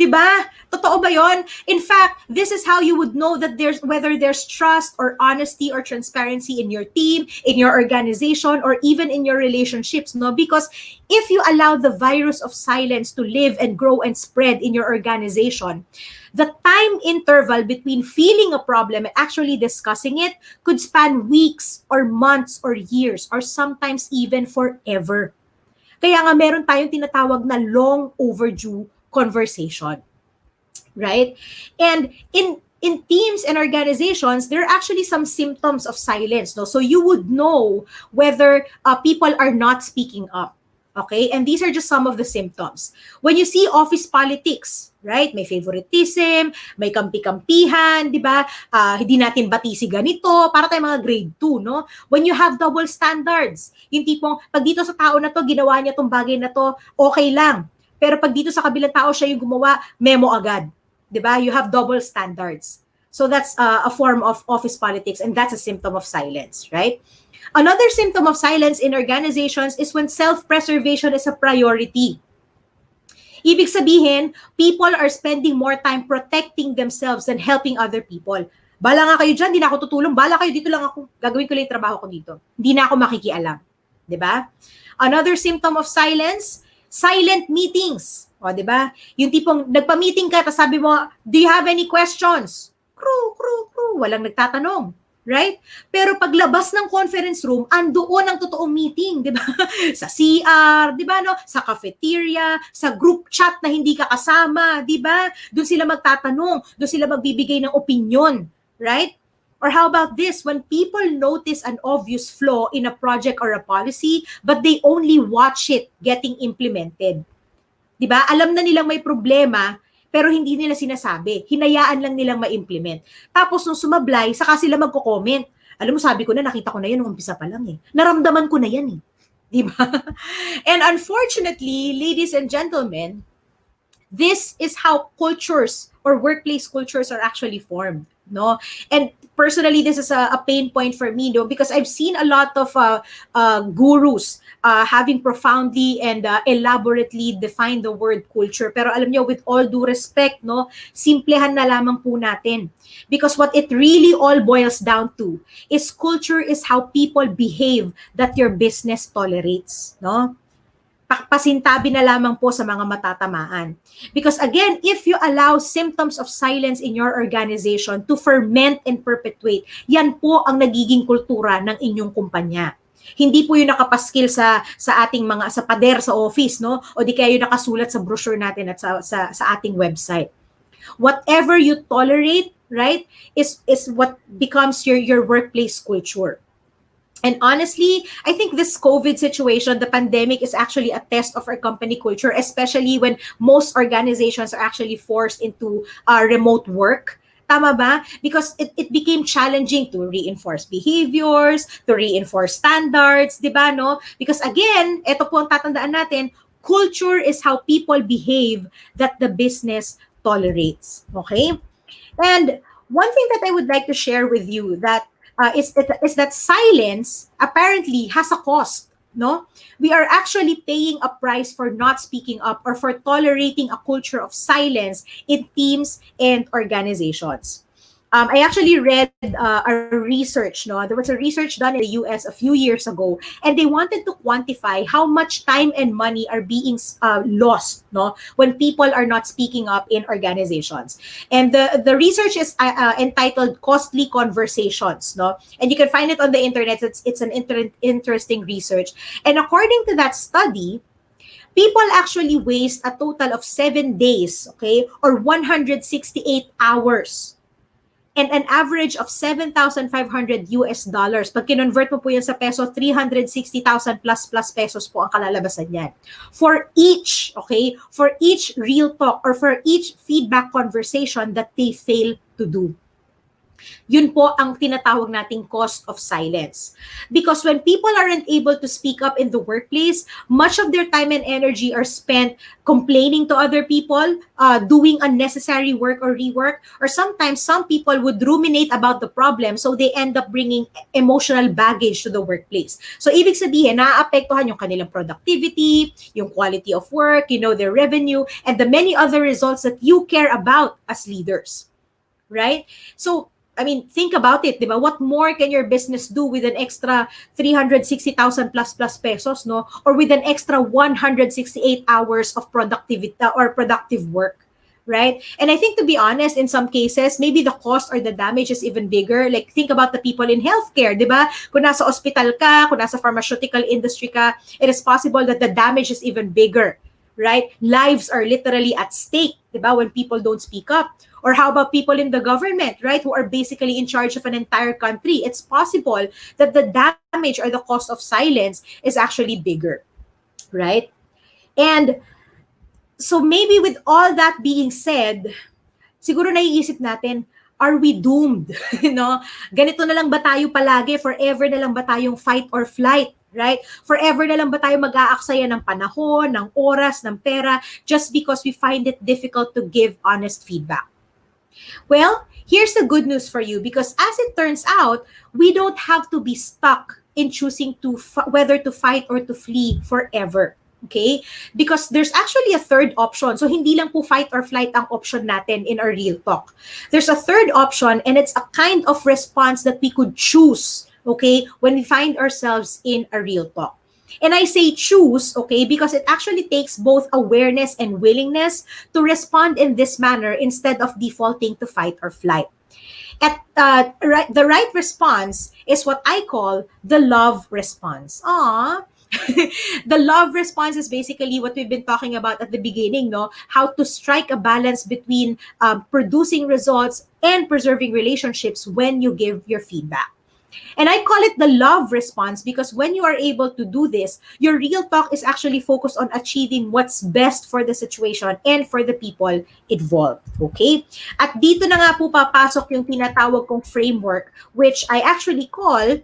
B: Diba? Totoo ba yon? In fact, this is how you would know that whether there's trust or honesty or transparency in your team, in your organization, or even in your relationships, no? Because if you allow the virus of silence to live and grow and spread in your organization, the time interval between feeling a problem and actually discussing it could span weeks or months or years or sometimes even forever. Kaya nga meron tayong tinatawag na long overdue conversation. Right? And in teams and organizations, there are actually some symptoms of silence. No? So you would know whether people are not speaking up. Okay? And these are just some of the symptoms. When you see office politics, right? May favoritism, may kampi-kampihan, di ba? Hindi natin bati si ganito, para tayong mga grade 2, no? When you have double standards, yung tipong, pag dito sa tao na to, ginawa niya tong bagay na to, okay lang. Pero pag dito sa kabilang tao, siya yung gumawa, memo agad. Di ba? You have double standards. So that's a form of office politics, and that's a symptom of silence, right? Another symptom of silence in organizations is when self-preservation is a priority. Ibig sabihin, people are spending more time protecting themselves than helping other people. Bala nga kayo dyan, di na ako tutulong. Bala kayo, dito lang ako. Gagawin ko lang yung trabaho ko dito. Hindi na ako makikialam. Diba? Another symptom of silence, silent meetings. O, diba? Yung tipong nagpa-meeting ka, tapos sabi mo, do you have any questions? Crew. Walang nagtatanong. Right? Pero paglabas ng conference room, andoon ang totoong meeting, di ba? Sa CR, di ba, no? Sa cafeteria, sa group chat na hindi ka kasama, di ba? Doon sila magtatanong, doon sila magbibigay ng opinion, right? Or how about this? When people notice an obvious flaw in a project or a policy, but they only watch it getting implemented. Di ba? Alam na nilang may problema, pero hindi nila sinasabi. Hinayaan lang nilang ma-implement. Tapos nung sumablay, saka sila magko-comment. Alam mo, sabi ko na, nakita ko na yan nung umpisa pa lang eh. Naramdaman ko na yan eh. Diba? And unfortunately, ladies and gentlemen, this is how cultures or workplace cultures are actually formed. No? And personally, this is a pain point for me, no? Because I've seen a lot of gurus having profoundly and elaborately defined the word culture. Pero alam nyo, with all due respect, no, simplehan na lamang po natin. Because what it really all boils down to is culture is how people behave that your business tolerates. No? Pasintabi na lamang po sa mga matatamaan. Because again, if you allow symptoms of silence in your organization to ferment and perpetuate, yan po ang nagiging kultura ng inyong kumpanya. Hindi po yung nakapaskil sa ating mga sa pader sa office, no? O di kaya yung nakasulat sa brochure natin at sa ating website. Whatever you tolerate, right, is what becomes your workplace culture. And honestly, I think this COVID situation, the pandemic, is actually a test of our company culture, especially when most organizations are actually forced into remote work. Tama ba? Because it became challenging to reinforce behaviors, to reinforce standards, di ba, no? Because again, ito po ang tatandaan natin, culture is how people behave that the business tolerates. Okay? And one thing that I would like to share with you that is that silence apparently has a cost. no? We are actually paying a price for not speaking up or for tolerating a culture of silence in teams and organizations. I actually read a research. No, there was a research done in the U.S. a few years ago, and they wanted to quantify how much time and money are being lost. No, when people are not speaking up in organizations, and the research is entitled "Costly Conversations." No, and you can find it on the internet. It's an interesting research, and according to that study, people actually waste a total of 7 days, okay, or 168 hours and an average of 7,500 US dollars. Pag kinonvert mo po yan sa peso, 360,000 plus pesos po ang kalalabasan yan. For each, okay, for each real talk or for each feedback conversation that they fail to do. Yun po ang tinatawag nating cost of silence. Because when people aren't able to speak up in the workplace, much of their time and energy are spent complaining to other people, doing unnecessary work or rework, or sometimes some people would ruminate about the problem, so they end up bringing emotional baggage to the workplace. So ibig sabihin, naaapektuhan yung kanilang productivity, yung quality of work, their revenue, and the many other results that you care about as leaders. Right? So, I mean, think about it, di ba? What more can your business do with an extra 360,000 plus pesos, no? Or with an extra 168 hours of productivity or productive work, right? And I think, to be honest, in some cases, maybe the cost or the damage is even bigger. Like, think about the people in healthcare, di ba? Kung nasa hospital ka, kung nasa pharmaceutical industry ka, it is possible that the damage is even bigger, right? Lives are literally at stake, di ba? When people don't speak up. Or how about people in the government, right, who are basically in charge of an entire country? It's possible that the damage or the cost of silence is actually bigger, right? And so maybe with all that being said, siguro naiisip natin, are we doomed? No? Ganito na lang ba tayo palagi? Forever na lang ba tayong fight or flight? Right? Forever na lang ba tayo mag-aaksaya ng panahon, ng oras, ng pera, just because we find it difficult to give honest feedback? Well, here's the good news for you, because as it turns out, we don't have to be stuck in choosing to whether to fight or to flee forever. Okay? Because there's actually a third option. So hindi lang po fight or flight ang option natin in our real talk. There's a third option, and it's a kind of response that we could choose, okay, when we find ourselves in a real talk. And I say choose, okay, because it actually takes both awareness and willingness to respond in this manner instead of defaulting to fight or flight. The right response is what I call the love response. The love response is basically what we've been talking about at the beginning, no? How to strike a balance between producing results and preserving relationships when you give your feedback. And I call it the love response because when you are able to do this, your real talk is actually focused on achieving what's best for the situation and for the people involved. Okay? At dito na nga po papasok yung tinatawag kong framework, which I actually call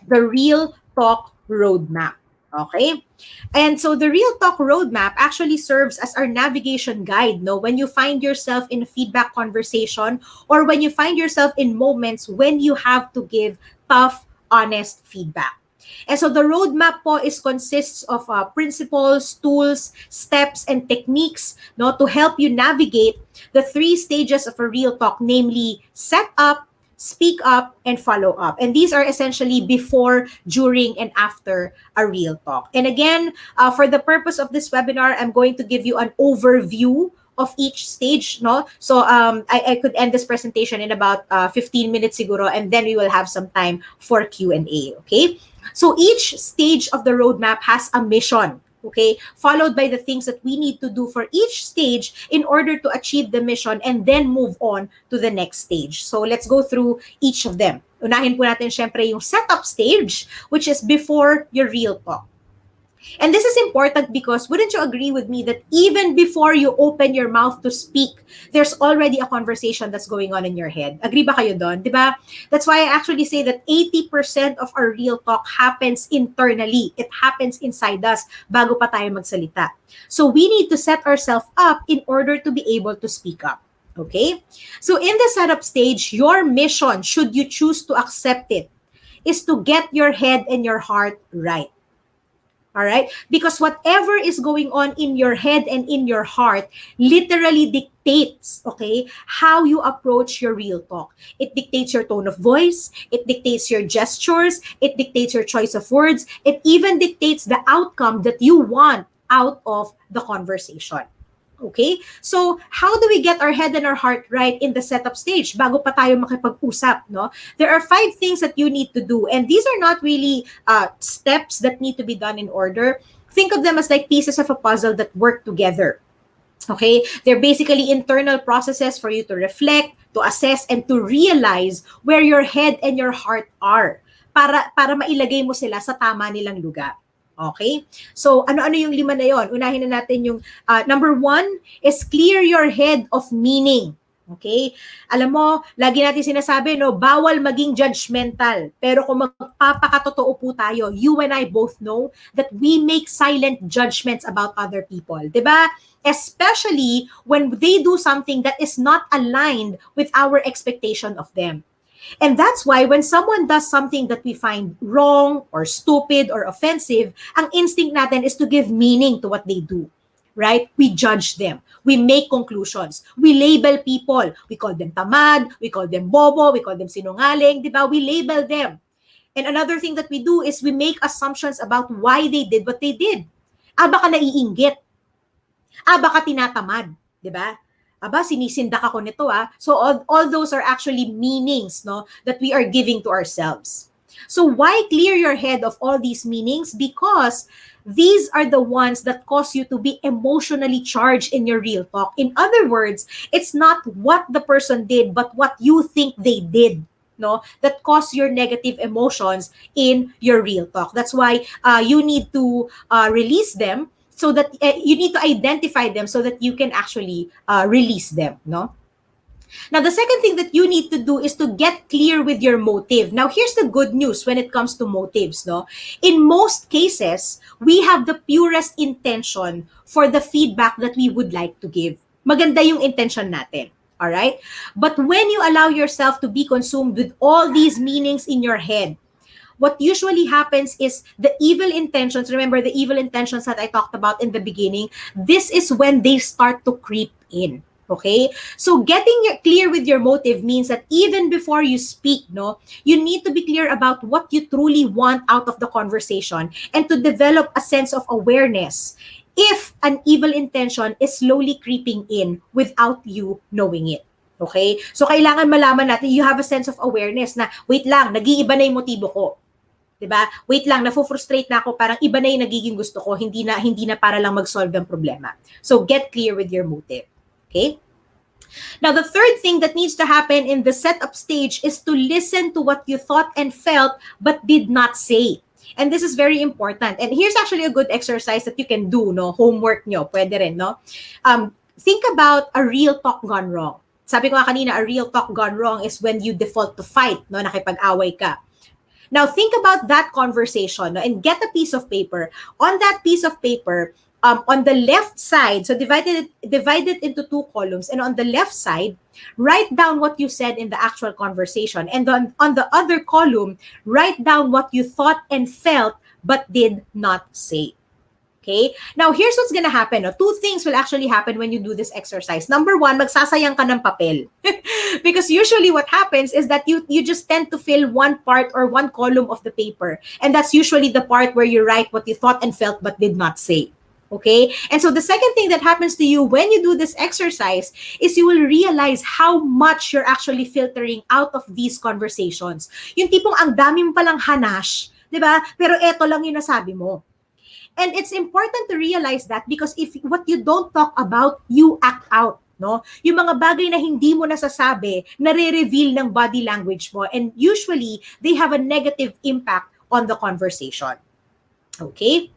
B: the Real Talk Roadmap. Okay? And so the Real Talk Roadmap actually serves as our navigation guide, no? When you find yourself in a feedback conversation or when you find yourself in moments when you have to give tough, honest feedback. And so the roadmap po consists of principles, tools, steps, and techniques, no, to help you navigate the 3 stages of a real talk, namely set up, speak up, and follow up. And these are essentially before, during, and after a real talk. And again, for the purpose of this webinar, I'm going to give you an overview of each stage, no? So I could end this presentation in about 15 minutes siguro, and then we will have some time for Q&A, okay? So each stage of the roadmap has a mission, okay? Followed by the things that we need to do for each stage in order to achieve the mission and then move on to the next stage. So let's go through each of them. Unahin po natin syempre yung setup stage, which is before your real talk. And this is important because wouldn't you agree with me that even before you open your mouth to speak, there's already a conversation that's going on in your head? Agree ba kayo doon? Diba? That's why I actually say that 80% of our real talk happens internally. It happens inside us bago pa tayo magsalita. So we need to set ourselves up in order to be able to speak up. Okay? So in the setup stage, your mission, should you choose to accept it, is to get your head and your heart right. All right? Because whatever is going on in your head and in your heart literally dictates, okay, how you approach your real talk. It dictates your tone of voice, it dictates your gestures, it dictates your choice of words, it even dictates the outcome that you want out of the conversation. Okay? So, how do we get our head and our heart right in the setup stage bago pa tayo makipag-usap, no? There are 5 things that you need to do, and these are not really steps that need to be done in order. Think of them as like pieces of a puzzle that work together. Okay? They're basically internal processes for you to reflect, to assess, and to realize where your head and your heart are para mailagay mo sila sa tama nilang lugar. Okay? So, ano-ano yung 5 na yon? Unahin na natin yung number 1 is clear your head of meaning. Okay? Alam mo, lagi natin sinasabi, no, bawal maging judgmental. Pero kung magpapakatotoo po tayo, you and I both know that we make silent judgments about other people. 'Di ba? Especially when they do something that is not aligned with our expectation of them. And that's why when someone does something that we find wrong or stupid or offensive, ang instinct natin is to give meaning to what they do. Right? We judge them. We make conclusions. We label people. We call them tamad, we call them bobo, we call them sinungaling, di ba? We label them. And another thing that we do is we make assumptions about why they did what they did. Baka naiinggit. Baka tinatamad, di ba? Sinisindak ako nito So all those are actually meanings, no, that we are giving to ourselves. So why clear your head of all these meanings? Because these are the ones that cause you to be emotionally charged in your real talk. In other words, it's not what the person did, but what you think they did, no, that cause your negative emotions in your real talk. That's why you need to release them, so that you need to identify them so that you can actually release them, no? Now, the second thing that you need to do is to get clear with your motive. Now, here's the good news when it comes to motives, no? In most cases, we have the purest intention for the feedback that we would like to give. Maganda yung intention natin. All right? But when you allow yourself to be consumed with all these meanings in your head, what usually happens is the evil intentions, remember the evil intentions that I talked about in the beginning, this is when they start to creep in. Okay? So getting clear with your motive means that even before you speak, no, you need to be clear about what you truly want out of the conversation and to develop a sense of awareness if an evil intention is slowly creeping in without you knowing it. Okay? So kailangan malaman natin, you have a sense of awareness na, wait lang, nag-iiba na yung motibo ko. 'Di ba? Wait lang, nafo-frustrate na ako, parang iba na 'yung nagiging gusto ko, hindi na para lang mag-solve ng problema. So get clear with your motive. Okay? Now, the third thing that needs to happen in the setup stage is to listen to what you thought and felt but did not say. And this is very important. And here's actually a good exercise that you can do, no? Homework nyo, pwede rin, no? Think about a real talk gone wrong. Sabi ko nga kanina, a real talk gone wrong is when you default to fight, no? Nakipag-away ka. Now, think about that conversation, no, and get a piece of paper. On that piece of paper, on the left side, so divide it into 2 columns, and on the left side, write down what you said in the actual conversation. And on the other column, write down what you thought and felt but did not say. Okay? Now, here's what's gonna happen. No? 2 things will actually happen when you do this exercise. Number 1, magsasayang ka ng papel. Because usually what happens is that you just tend to fill one part or one column of the paper. And that's usually the part where you write what you thought and felt but did not say. Okay? And so the second thing that happens to you when you do this exercise is you will realize how much you're actually filtering out of these conversations. Yung tipong ang dami mo palang hanash, di ba? Pero eto lang yung nasabi mo. And it's important to realize that because if what you don't talk about, you act out. No? Yung mga bagay na hindi mo nasasabi, nare-reveal ng body language mo. And usually, they have a negative impact on the conversation. Okay?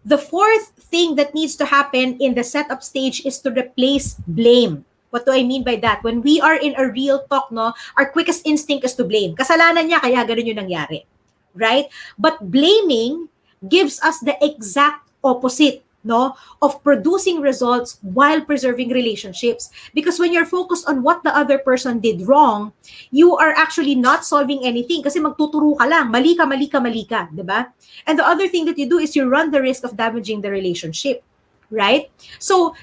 B: The fourth thing that needs to happen in the setup stage is to replace blame. What do I mean by that? When we are in a real talk, no, our quickest instinct is to blame. Kasalanan niya, kaya ganun yung nangyari. Right? But blaming gives us the exact opposite. no, of producing results while preserving relationships. Because when you're focused on what the other person did wrong, you are actually not solving anything kasi magtuturo ka lang, mali ka, mali ka, mali ka, di ba? And the other thing that you do is you run the risk of damaging the relationship. Right? So,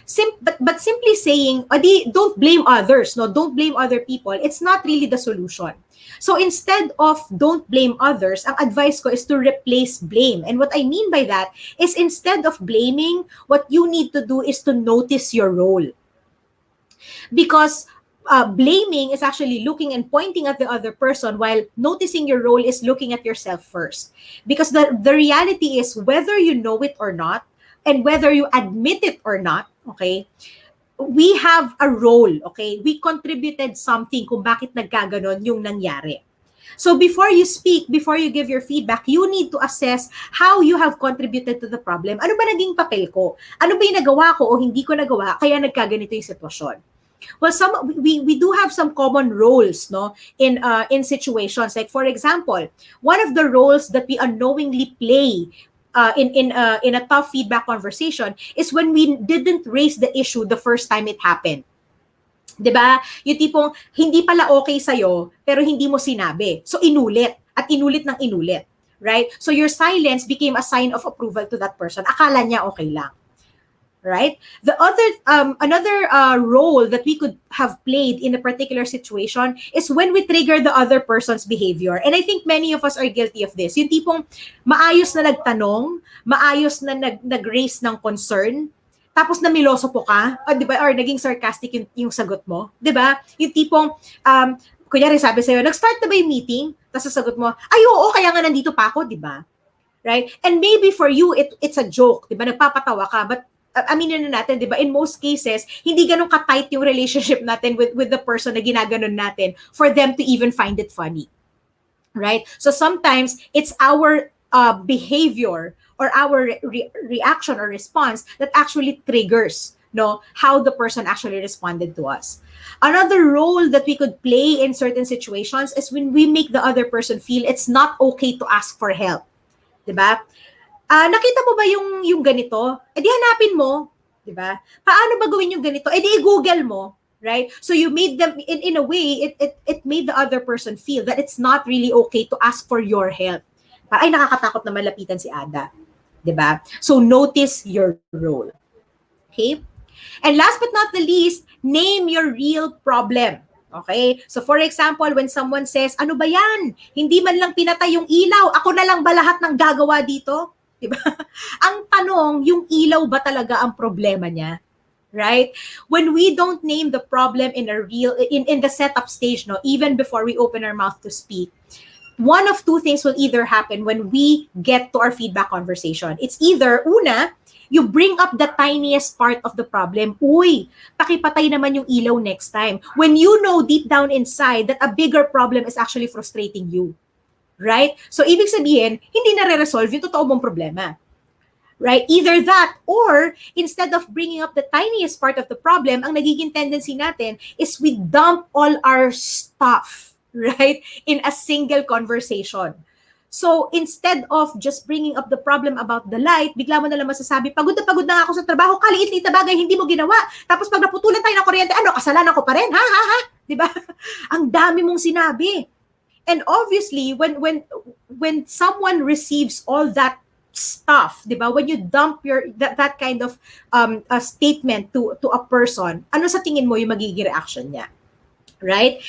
B: but simply saying, "Adi, don't blame others, no, don't blame other people," it's not really the solution. So instead of don't blame others, ang advice ko is to replace blame. And what I mean by that is instead of blaming, what you need to do is to notice your role. Because blaming is actually looking and pointing at the other person, while noticing your role is looking at yourself first. Because the reality is, whether you know it or not, and whether you admit it or not, okay, we have a role, okay? We contributed something kung bakit nagkaganon yung nangyari. So before you speak, before you give your feedback, you need to assess how you have contributed to the problem. Ano ba naging papel ko? Ano ba yung nagawa ko o hindi ko nagawa kaya nagkaganito yung sitwasyon? Well, we do have some common roles, no, in situations. Like for example, one of the roles that we unknowingly play in a tough feedback conversation is when we didn't raise the issue the first time it happened. 'Di ba? Yung tipong hindi pala okay sa'yo, pero hindi mo sinabi. So inulit at inulit ng inulit, right? So your silence became a sign of approval to that person. Akala niya okay lang. Right? The other another role that we could have played in a particular situation is when we trigger the other person's behavior. And I think many of us are guilty of this. Yung tipong maayos na nagtanong, maayos na nag-raise ng concern, tapos namiloso po ka, di ba? Or naging sarcastic yung sagot mo, di ba? Yung tipong kunyari sabi sa'yo, nag-start na ba yung meeting? Tapos sasagot mo, ay oo, kaya nga nandito pa ako, di ba? Right? And maybe for you, it's a joke, di ba? Nagpapatawa ka, but aminin na natin, di ba, in most cases, hindi ganun ka-tight yung relationship natin with the person na ginaganon natin for them to even find it funny. Right? So sometimes, it's our behavior or our reaction or response that actually triggers, no, how the person actually responded to us. Another role that we could play in certain situations is when we make the other person feel it's not okay to ask for help. Di ba? Nakita mo ba yung ganito? Eh di hanapin mo, 'di ba? Paano ba gawin yung ganito? Eh di i-Google mo, right? So you made them in a way it made the other person feel that it's not really okay to ask for your help. Ay nakakatakot na malapitan si Ada, 'di ba? So notice your role. Okay? And last but not the least, name your real problem. Okay? So for example, when someone says, "Ano ba 'yan? Hindi man lang pinatay yung ilaw. Ako na lang ba lahat ng gagawa dito?" Diba? Ang tanong, yung ilaw ba talaga ang problema niya? Right? When we don't name the problem in the setup stage, no, even before we open our mouth to speak, one of two things will either happen when we get to our feedback conversation. It's either, una, you bring up the tiniest part of the problem. Uy, pakipatay naman yung ilaw next time. When you know deep down inside that a bigger problem is actually frustrating you. Right? So, ibig sabihin, hindi nare-resolve yung totoo mong problema. Right? Either that, or instead of bringing up the tiniest part of the problem, ang nagiging tendency natin is we dump all our stuff, right? In a single conversation. So, instead of just bringing up the problem about the light, bigla mo nalang masasabi, pagod na nga ako sa trabaho, kaliit-liit na bagay, hindi mo ginawa. Tapos pag naputulan tayo ng kuryente, kasalanan ko pa rin? Ha? Diba? Ang dami mong sinabi. And obviously, when someone receives all that stuff, diba? When you dump that kind of a statement to a person, ano sa tingin mo yung magiging reaction niya? Right?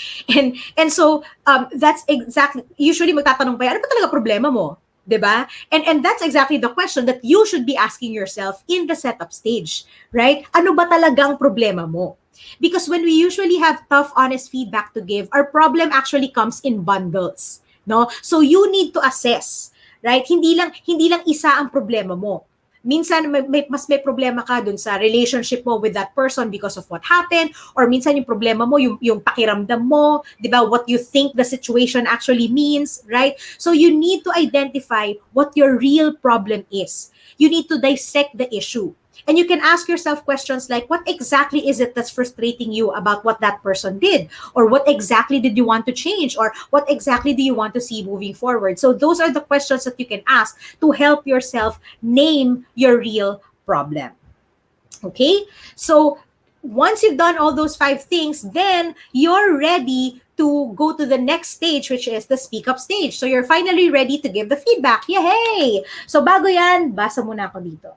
B: And so that's exactly, usually magtatanong pa, ano ba talaga problema mo? Diba? And that's exactly the question that you should be asking yourself in the setup stage, right? Ano ba talagang problema mo? Because when we usually have tough, honest feedback to give, our problem actually comes in bundles, no? So you need to assess, right? Hindi lang isa ang problema mo. Minsan mas may problema ka dun sa relationship mo with that person because of what happened, or minsan yung problema mo yung pakiramdam mo, 'di ba? What you think the situation actually means, right? So you need to identify what your real problem is. You need to dissect the issue. And you can ask yourself questions like, what exactly is it that's frustrating you about what that person did? Or what exactly did you want to change? Or what exactly do you want to see moving forward? So those are the questions that you can ask to help yourself name your real problem. Okay? So once you've done all those 5 things, then you're ready to go to the next stage, which is the speak up stage. So you're finally ready to give the feedback. Yay! So bago yan, basa muna ako dito.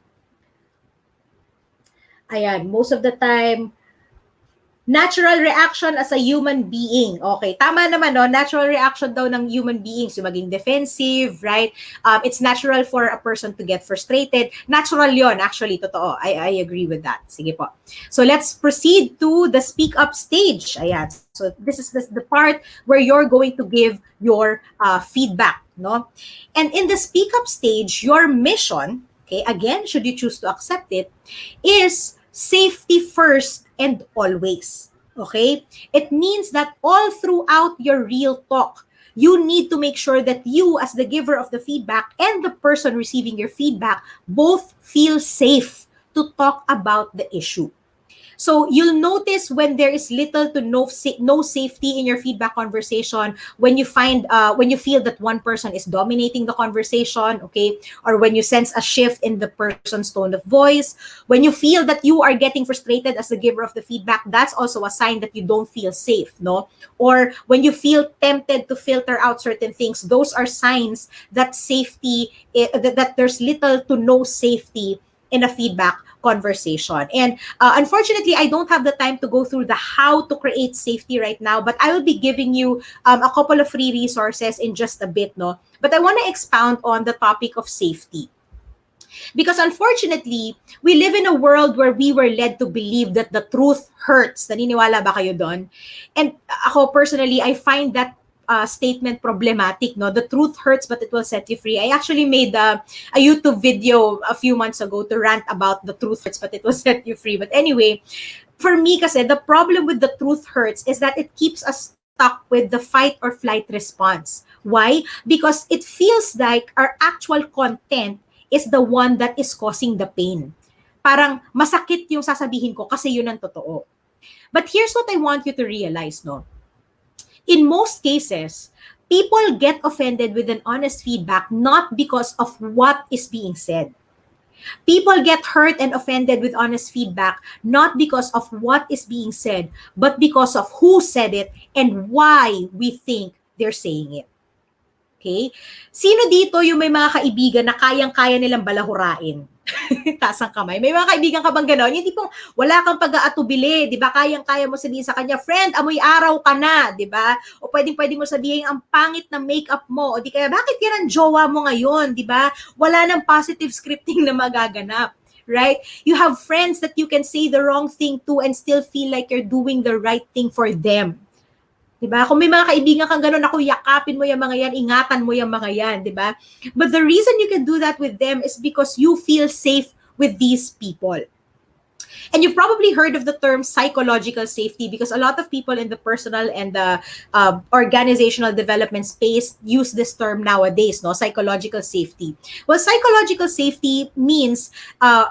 B: Ayan, most of the time, natural reaction as a human being. Okay, tama naman, no? Natural reaction daw ng human beings, yung maging defensive, right? It's natural for a person to get frustrated. Natural yon, actually, totoo. I agree with that. Sige po. So let's proceed to the speak up stage. Ayan. So this is the part where you're going to give your feedback, no? And in the speak up stage, your mission, okay, again, should you choose to accept it, is safety first and always. Okay? It means that all throughout your real talk, you need to make sure that you, as the giver of the feedback, and the person receiving your feedback both feel safe to talk about the issue. So you'll notice when there is little to no safety in your feedback conversation, when you feel that one person is dominating the conversation, okay, or when you sense a shift in the person's tone of voice, when you feel that you are getting frustrated as the giver of the feedback, that's also a sign that you don't feel safe, no? Or when you feel tempted to filter out certain things, those are signs that that there's little to no safety in a feedback conversation. And unfortunately, I don't have the time to go through the how to create safety right now, but I will be giving you a couple of free resources in just a bit, no? But I want to expound on the topic of safety. Because unfortunately, we live in a world where we were led to believe that the truth hurts. Naniniwala ba kayo doon? And ako personally, I find that statement problematic, no? The truth hurts, but it will set you free. I actually made a YouTube video a few months ago to rant about the truth hurts, but it will set you free. But anyway, for me kasi, the problem with the truth hurts is that it keeps us stuck with the fight or flight response. Why? Because it feels like our actual content is the one that is causing the pain. Parang masakit yung sasabihin ko kasi yun ang totoo. But here's what I want you to realize, no? In most cases, people get offended with an honest feedback not because of what is being said. People get hurt and offended with honest feedback not because of what is being said, but because of who said it and why we think they're saying it. Okay? Sino dito yung may mga kaibigan na kayang-kaya nilang balahurain? Taas ang kamay. May mga kaibigan ka bang gano'n? Yung tipong wala kang pag-aatubili, di ba? Kayang-kaya mo sabihin sa kanya, friend, amoy araw ka na, di ba? O pwede mo sabihin, ang pangit na makeup mo. O di kaya, bakit yan ang jowa mo ngayon, di ba? Wala nang positive scripting na magaganap. Right? You have friends that you can say the wrong thing to and still feel like you're doing the right thing for them. Diba? Kung may mga kaibigan kang gano'n, ako, yakapin mo yung mga yan, ingatan mo yung mga yan, diba? But the reason you can do that with them is because you feel safe with these people. And you've probably heard of the term psychological safety because a lot of people in the personal and the organizational development space use this term nowadays, no? Psychological safety. Well, psychological safety means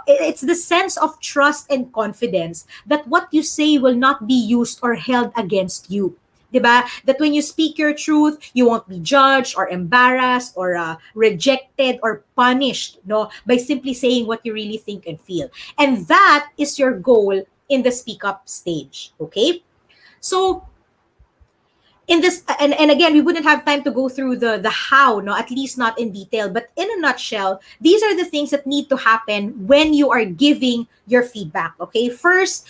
B: it's the sense of trust and confidence that what you say will not be used or held against you. Diba? That when you speak your truth, you won't be judged or embarrassed or rejected or punished, no, by simply saying what you really think and feel. And that is your goal in the speak up stage. Okay? So in this, and again, we wouldn't have time to go through the how, no, at least not in detail, but in a nutshell, these are the things that need to happen when you are giving your feedback. Okay, first,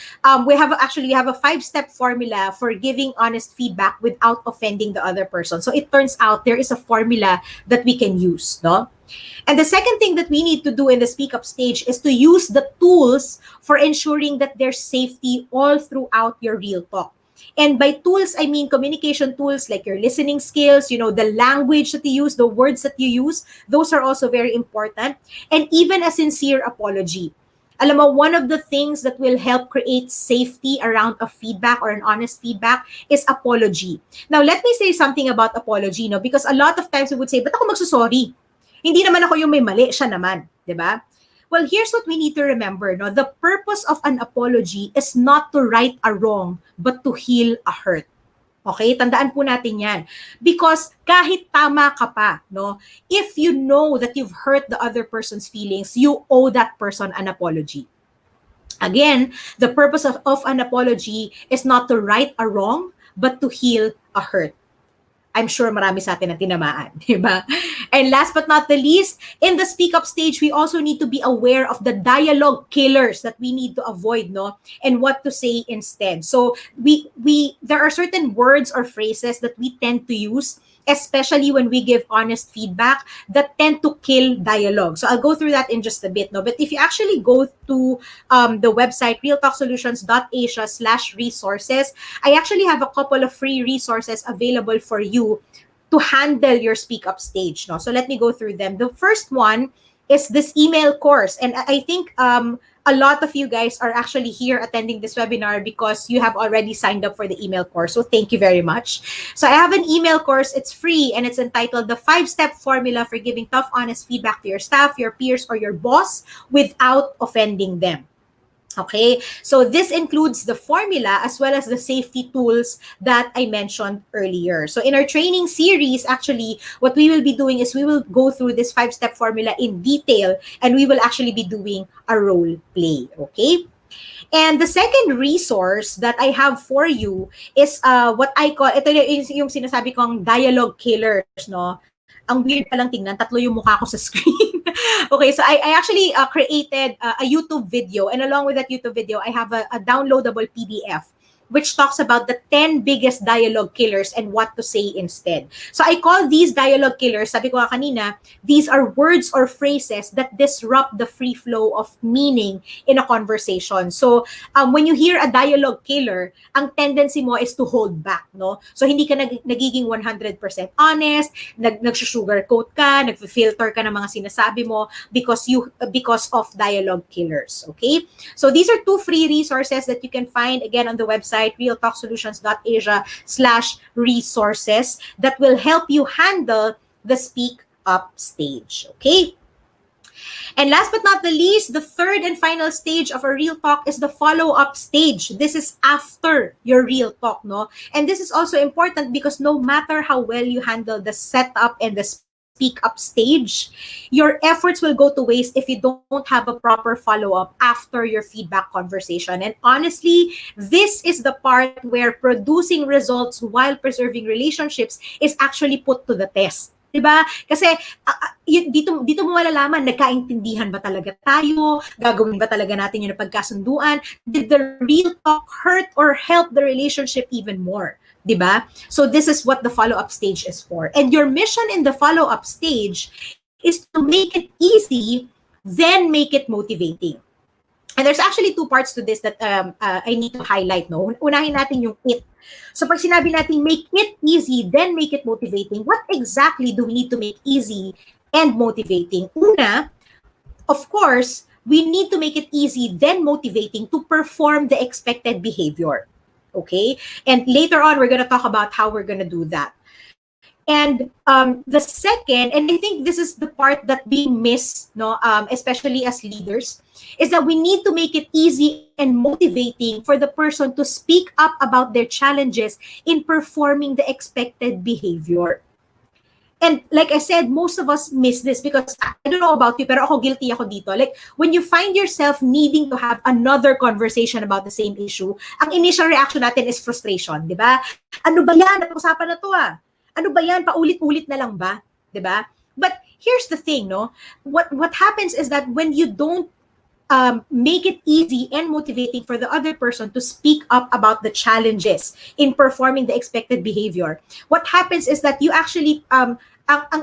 B: we have a 5-step formula for giving honest feedback without offending the other person. So it turns out there is a formula that we can use, no? And the second thing that we need to do in the speak up stage is to use the tools for ensuring that there's safety all throughout your real talk. And by tools, I mean communication tools like your listening skills, you know, the language that you use, the words that you use, those are also very important. And even a sincere apology. Alam mo, one of the things that will help create safety around a feedback or an honest feedback is apology. Now, let me say something about apology, no? Because a lot of times we would say, ba't ako magsusorry? Hindi naman ako yung may mali, siya naman, di ba? Well, here's what we need to remember, no? The purpose of an apology is not to right a wrong, but to heal a hurt. Okay, tandaan po natin yan. Because kahit tama ka pa, no, if you know that you've hurt the other person's feelings, you owe that person an apology. Again, the purpose of an apology is not to right a wrong, but to heal a hurt. I'm sure marami sa atin ang tinamaan, di ba? And last but not the least, in the speak up stage, we also need to be aware of the dialogue killers that we need to avoid, no? And what to say instead. So we there are certain words or phrases that we tend to use, especially when we give honest feedback, that tend to kill dialogue. So I'll go through that in just a bit, no? But if you actually go to the website realtalksolutions.asia/resources, I actually have a couple of free resources available for you to handle your speak up stage. No? So let me go through them. The first one is this email course. And I think a lot of you guys are actually here attending this webinar because you have already signed up for the email course. So thank you very much. So I have an email course. It's free and it's entitled The 5-Step Formula for Giving Tough, Honest Feedback to Your Staff, Your Peers, or Your Boss Without Offending Them. Okay, so this includes the formula as well as the safety tools that I mentioned earlier. So in our training series, actually, what we will be doing is we will go through this 5-step formula in detail and we will actually be doing a role play. Okay. And the second resource that I have for you is what I call, ito yung sinasabi kong dialogue killers, no? Ang weird palang tingnan, tatlo yung mukha ko sa screen. Okay, so I actually created a YouTube video, and along with that YouTube video, I have a downloadable PDF which talks about the 10 biggest dialogue killers and what to say instead. So I call these dialogue killers, sabi ko kanina, these are words or phrases that disrupt the free flow of meaning in a conversation. So when you hear a dialogue killer, ang tendency mo is to hold back, no? So hindi ka nagiging 100% honest, nagsugarcoat ka, nagfilter ka ng mga sinasabi mo because of dialogue killers, okay? So these are 2 free resources that you can find again on the website realtalksolutions.asia/resources that will help you handle the speak up stage, okay? And last but not the least, the third and final stage of a real talk is the follow-up stage. This is after your real talk, no? And this is also important because no matter how well you handle the setup and the speak up stage, your efforts will go to waste if you don't have a proper follow-up after your feedback conversation. And honestly, this is the part where producing results while preserving relationships is actually put to the test. Diba? Kasi dito mo malalaman, nagkaintindihan ba talaga tayo? Gagawin ba talaga natin yung napagkasunduan? Did the real talk hurt or help the relationship even more? Diba? So this is what the follow-up stage is for. And your mission in the follow-up stage is to make it easy, then make it motivating. And there's actually 2 parts to this that I need to highlight. No? Unahin natin yung it. So pag sinabi natin make it easy, then make it motivating, what exactly do we need to make easy and motivating? Una, of course, we need to make it easy, then motivating to perform the expected behavior. Okay? And later on, we're going to talk about how we're going to do that. And the second, and I think this is the part that we miss, no, especially as leaders, is that we need to make it easy and motivating for the person to speak up about their challenges in performing the expected behavior. And like I said, most of us miss this because I don't know about you, pero ako guilty ako dito. Like when you find yourself needing to have another conversation about the same issue, ang initial reaction natin is frustration, di ba? Ano ba yan? Napag-usapan na to ah. Ano ba yan? Paulit-ulit na lang ba? Di ba? But here's the thing, no? What happens is that when you don't make it easy and motivating for the other person to speak up about the challenges in performing the expected behavior, what happens is that you actually, ang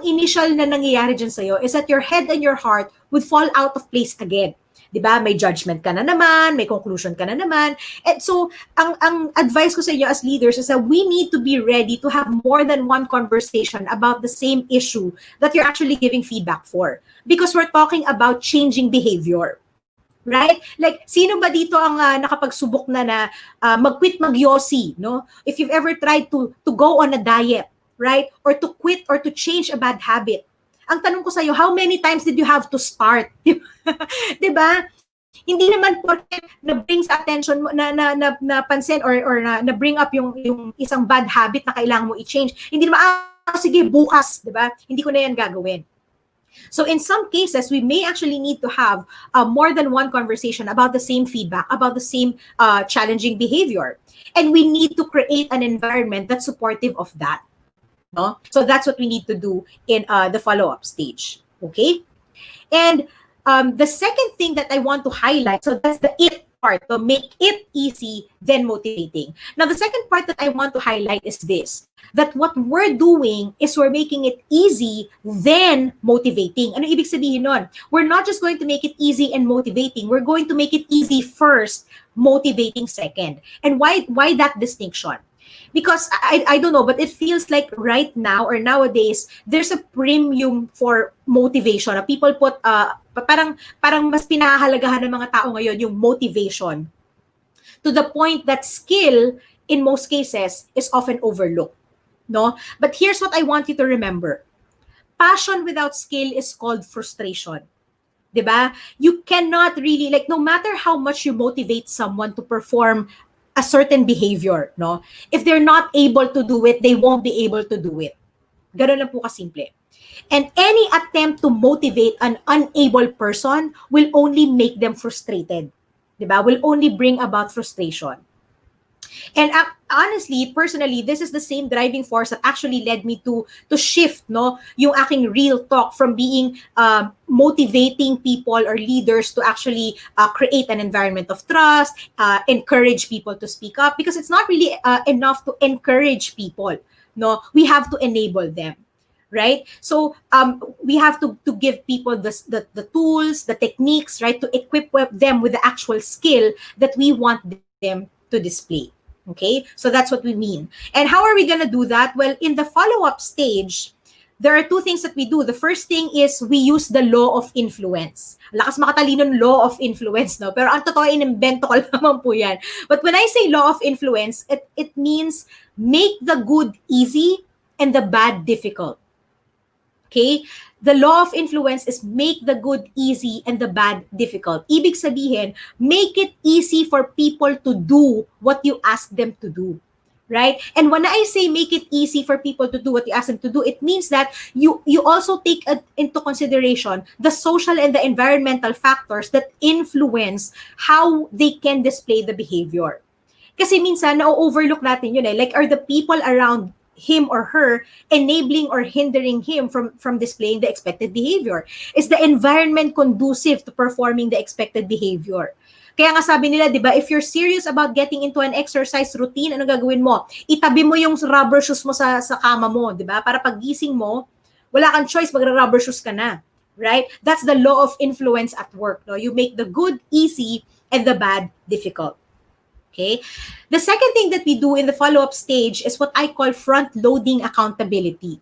B: initial na nangyayari dyan sa'yo is that your head and your heart would fall out of place again. Diba? May judgment ka na naman, may conclusion ka na naman. And so, ang advice ko sa inyo as leaders is that we need to be ready to have more than one conversation about the same issue that you're actually giving feedback for. Because we're talking about changing behavior. Right? Like, sino ba dito ang nakapagsubok na mag-quit mag-yosi, no? If you've ever tried to go on a diet, right? Or to quit or to change a bad habit. Ang tanong ko sa'yo, how many times did you have to start? Diba? Hindi naman porket na-bring sa attention mo, napansin or na bring up yung isang bad habit na kailangan mo i-change. Hindi naman, sige, bukas, di ba? Hindi ko na yan gagawin. So in some cases, we may actually need to have more than one conversation about the same feedback, about the same challenging behavior. And we need to create an environment that's supportive of that. No? So that's what we need to do in the follow-up stage. Okay? And the second thing that I want to highlight, so that's the it part, to make it easy, then motivating. Now, the second part that I want to highlight is this, that what we're doing is we're making it easy, then motivating. Ano ibig sabihin nun? We're not just going to make it easy and motivating. We're going to make it easy first, motivating second. And why that distinction? Because I don't know, but it feels like right now or nowadays, there's a premium for motivation. People put, parang mas pinahahalagahan ng mga tao ngayon yung motivation, to the point that skill, in most cases, is often overlooked. No? But here's what I want you to remember. Passion without skill is called frustration. Diba? You cannot really, like, no matter how much you motivate someone to perform a certain behavior, no? If they're not able to do it, they won't be able to do it. Ganun lang po kasimple. And any attempt to motivate an unable person will only make them frustrated. Diba? Will only bring about frustration. And honestly, personally, this is the same driving force that actually led me to shift, no, yung aking real talk from being motivating people or leaders to actually create an environment of trust, encourage people to speak up, because it's not really enough to encourage people. No, we have to enable them. Right? So we have to give people the tools, the techniques, right, to equip them with the actual skill that we want them to display. Okay? So that's what we mean. And how are we going to do that? Well, in the follow-up stage, there are two things that we do. The first thing is we use the law of influence. Lakas makatalino ng law of influence, no? Pero ang totoo, inimbento ko naman po yan. But when I say law of influence, it means make the good easy and the bad difficult. Okay? The law of influence is make the good easy and the bad difficult. Ibig sabihin, make it easy for people to do what you ask them to do. Right? And when I say make it easy for people to do what you ask them to do, it means that you also take into consideration the social and the environmental factors that influence how they can display the behavior. Kasi minsan, na-overlook natin yun eh. Like, are the people around him or her enabling or hindering him from displaying the expected behavior? Is the environment conducive to performing the expected behavior? Kaya nga sabi nila, di ba, if you're serious about getting into an exercise routine, ano gagawin mo? Itabi mo yung rubber shoes mo sa kama mo, di ba? Para paggising mo, wala kang choice, magra-rubber shoes ka na. Right? That's the law of influence at work. No? You make the good easy and the bad difficult. Okay. The second thing that we do in the follow-up stage is what I call front-loading accountability.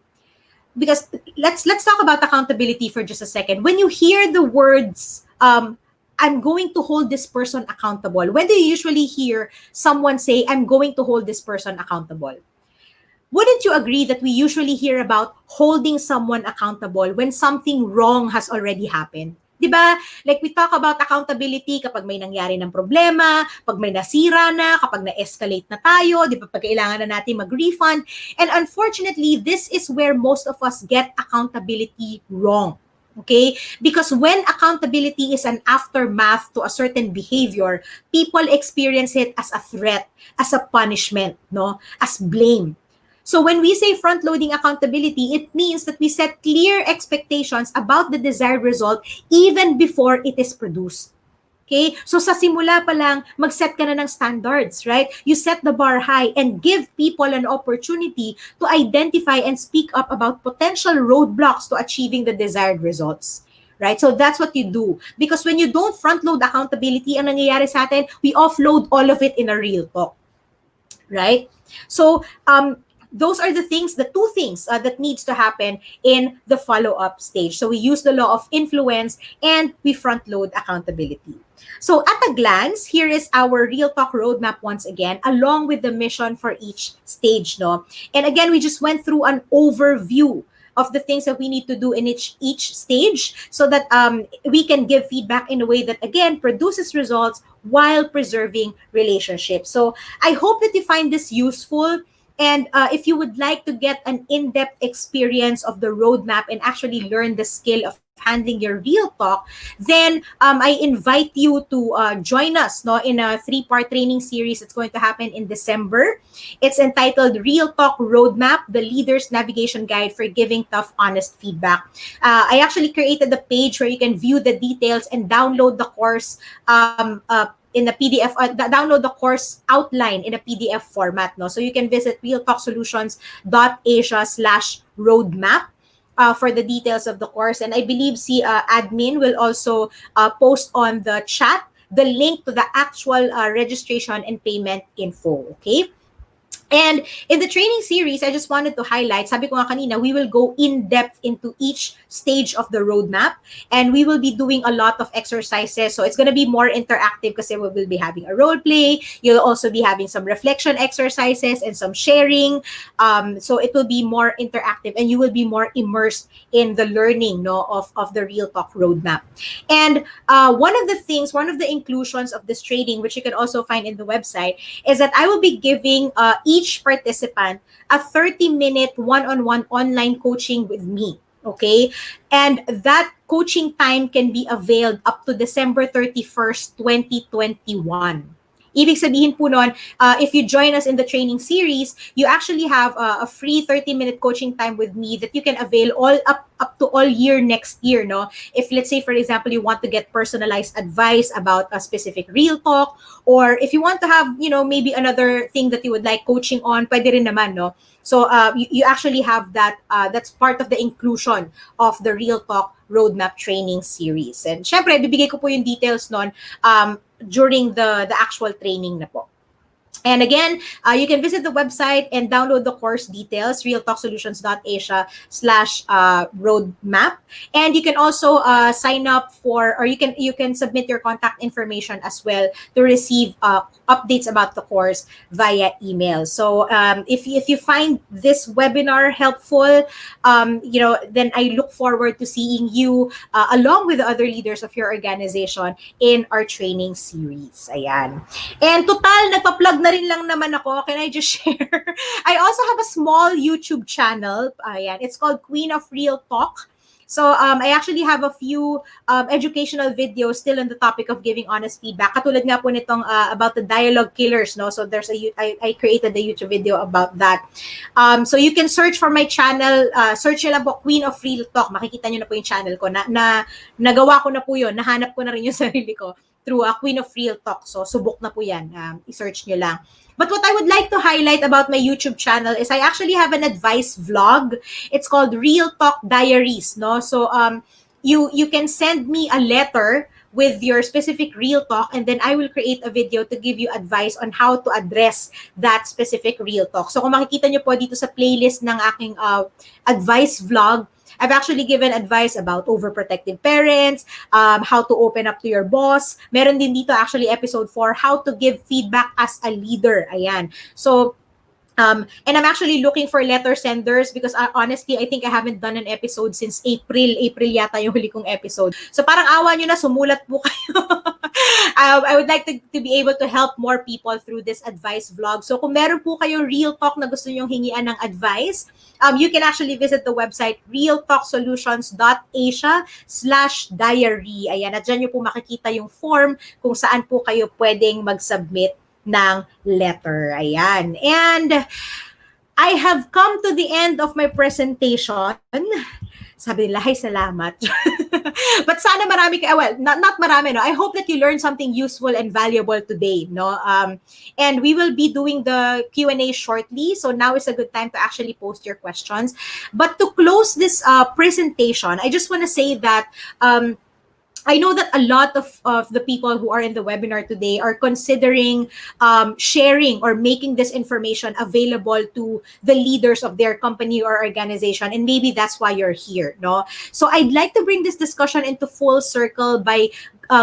B: Because let's talk about accountability for just a second. When you hear the words, I'm going to hold this person accountable, when do you usually hear someone say, I'm going to hold this person accountable? Wouldn't you agree that we usually hear about holding someone accountable when something wrong has already happened? Diba? Like we talk about accountability kapag may nangyari ng problema, pag may nasira na, kapag na-escalate na tayo, di ba, pag kailangan na natin mag-refund. And unfortunately, this is where most of us get accountability wrong. Okay? Because when accountability is an aftermath to a certain behavior, people experience it as a threat, as a punishment, no? As blame. So when we say front-loading accountability, it means that we set clear expectations about the desired result even before it is produced. Okay? So sa simula pa lang, mag-set ka na ng standards, right? You set the bar high and give people an opportunity to identify and speak up about potential roadblocks to achieving the desired results. Right? So that's what you do. Because when you don't front-load accountability, ang nangyayari sa atin, we offload all of it in a real talk. Right? So, those are the two things that needs to happen in the follow-up stage. So we use the law of influence and we front-load accountability. So at a glance, here is our Real Talk roadmap once again, along with the mission for each stage. No? And again, we just went through an overview of the things that we need to do in each stage, so that we can give feedback in a way that again produces results while preserving relationships. So I hope that you find this useful. And if you would like to get an in-depth experience of the roadmap and actually learn the skill of handling your real talk, then I invite you to join us, no, in a three-part training series that's going to happen in December. It's entitled Real Talk Roadmap, the Leader's Navigation Guide for Giving Tough, Honest Feedback. I actually created the page where you can view the details and download the course in a PDF, download the course outline in a PDF format. No? So you can visit realtalksolutions.asia/roadmap for the details of the course. And I believe si admin will also post on the chat the link to the actual registration and payment info. Okay? And in the training series, I just wanted to highlight, sabi ko nga kanina, we will go in-depth into each stage of the roadmap, and we will be doing a lot of exercises. So it's going to be more interactive kasi we will be having a role play. You'll also be having some reflection exercises and some sharing. So it will be more interactive, and you will be more immersed in the learning, no, of the Real Talk roadmap. And one of the inclusions of this training, which you can also find in the website, is that I will be giving each participant a 30-minute one-on-one online coaching with me. Okay? And that coaching time can be availed up to December 31st, 2021. Ibig sabihin po nun, if you join us in the training series, you actually have a free 30-minute coaching time with me that you can avail all up to all year next year, no? If let's say, for example, you want to get personalized advice about a specific real talk, or if you want to have, maybe another thing that you would like coaching on, pwede rin naman, no? So you actually have that. That's part of the inclusion of the Real Talk Roadmap Training Series. And syempre, bibigay ko po yung details nun during the actual training na po. And again, you can visit the website and download the course details, realtalksolutions.asia/roadmap. And you can also sign up for, or you can submit your contact information as well to receive updates about the course via email. So if you find this webinar helpful, then I look forward to seeing you along with the other leaders of your organization in our training series. Ayan. And total, nagpa-plug na rin lang naman ako. Can I just share? I also have a small YouTube channel. Ayan. It's called Queen of Real Talk. So I actually have a few educational videos still on the topic of giving honest feedback. Katulad nga po nitong about the dialogue killers, no? So I created the YouTube video about that. So you can search for my channel. Search nyo lang po Queen of Real Talk. Makikita nyo na po yung channel ko. Nagawa ko na po yun. Nahanap ko na rin yung sarili ko through Queen of Real Talk. So subok na po yan. I-search nyo lang. But what I would like to highlight about my YouTube channel is I actually have an advice vlog. It's called Real Talk Diaries, no? So you can send me a letter with your specific real talk, and then I will create a video to give you advice on how to address that specific real talk. So kung makikita nyo po dito sa playlist ng aking advice vlog, I've actually given advice about overprotective parents, how to open up to your boss. Meron din dito actually episode 4, how to give feedback as a leader. Ayan. So, and I'm actually looking for letter senders because honestly, I think I haven't done an episode since April. April yata yung huli kong episode. So parang awa nyo na, sumulat po kayo. I would like to be able to help more people through this advice vlog. So kung meron po kayo real talk na gusto nyong hingian ng advice, you can actually visit the website realtalksolutions.asia/diary. Ayan, at dyan nyo po makikita yung form kung saan po kayo pwedeng mag-submit ng letter. Ayan. And I have come to the end of my presentation. Sabi nila, ay, salamat. But sana marami kayo, well, not marami, no? I hope that you learned something useful and valuable today, no? And we will be doing the Q&A shortly, so now is a good time to actually post your questions. But to close this presentation, I just want to say that I know that a lot of the people who are in the webinar today are considering sharing or making this information available to the leaders of their company or organization. And maybe that's why you're here, no? So I'd like to bring this discussion into full circle by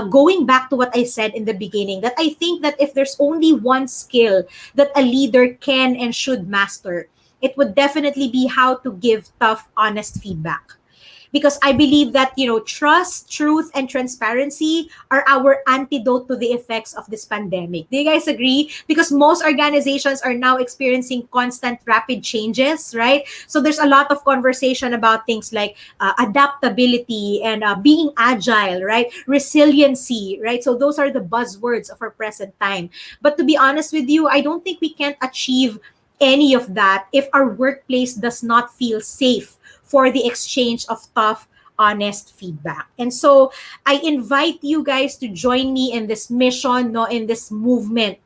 B: going back to what I said in the beginning, that I think that if there's only one skill that a leader can and should master, it would definitely be how to give tough, honest feedback. Because I believe that, trust, truth, and transparency are our antidote to the effects of this pandemic. Do you guys agree? Because most organizations are now experiencing constant rapid changes, right? So there's a lot of conversation about things like adaptability and being agile, right? Resiliency, right? So those are the buzzwords of our present time. But to be honest with you, I don't think we can achieve any of that if our workplace does not feel safe for the exchange of tough, honest feedback. And so I invite you guys to join me in this mission, no, in this movement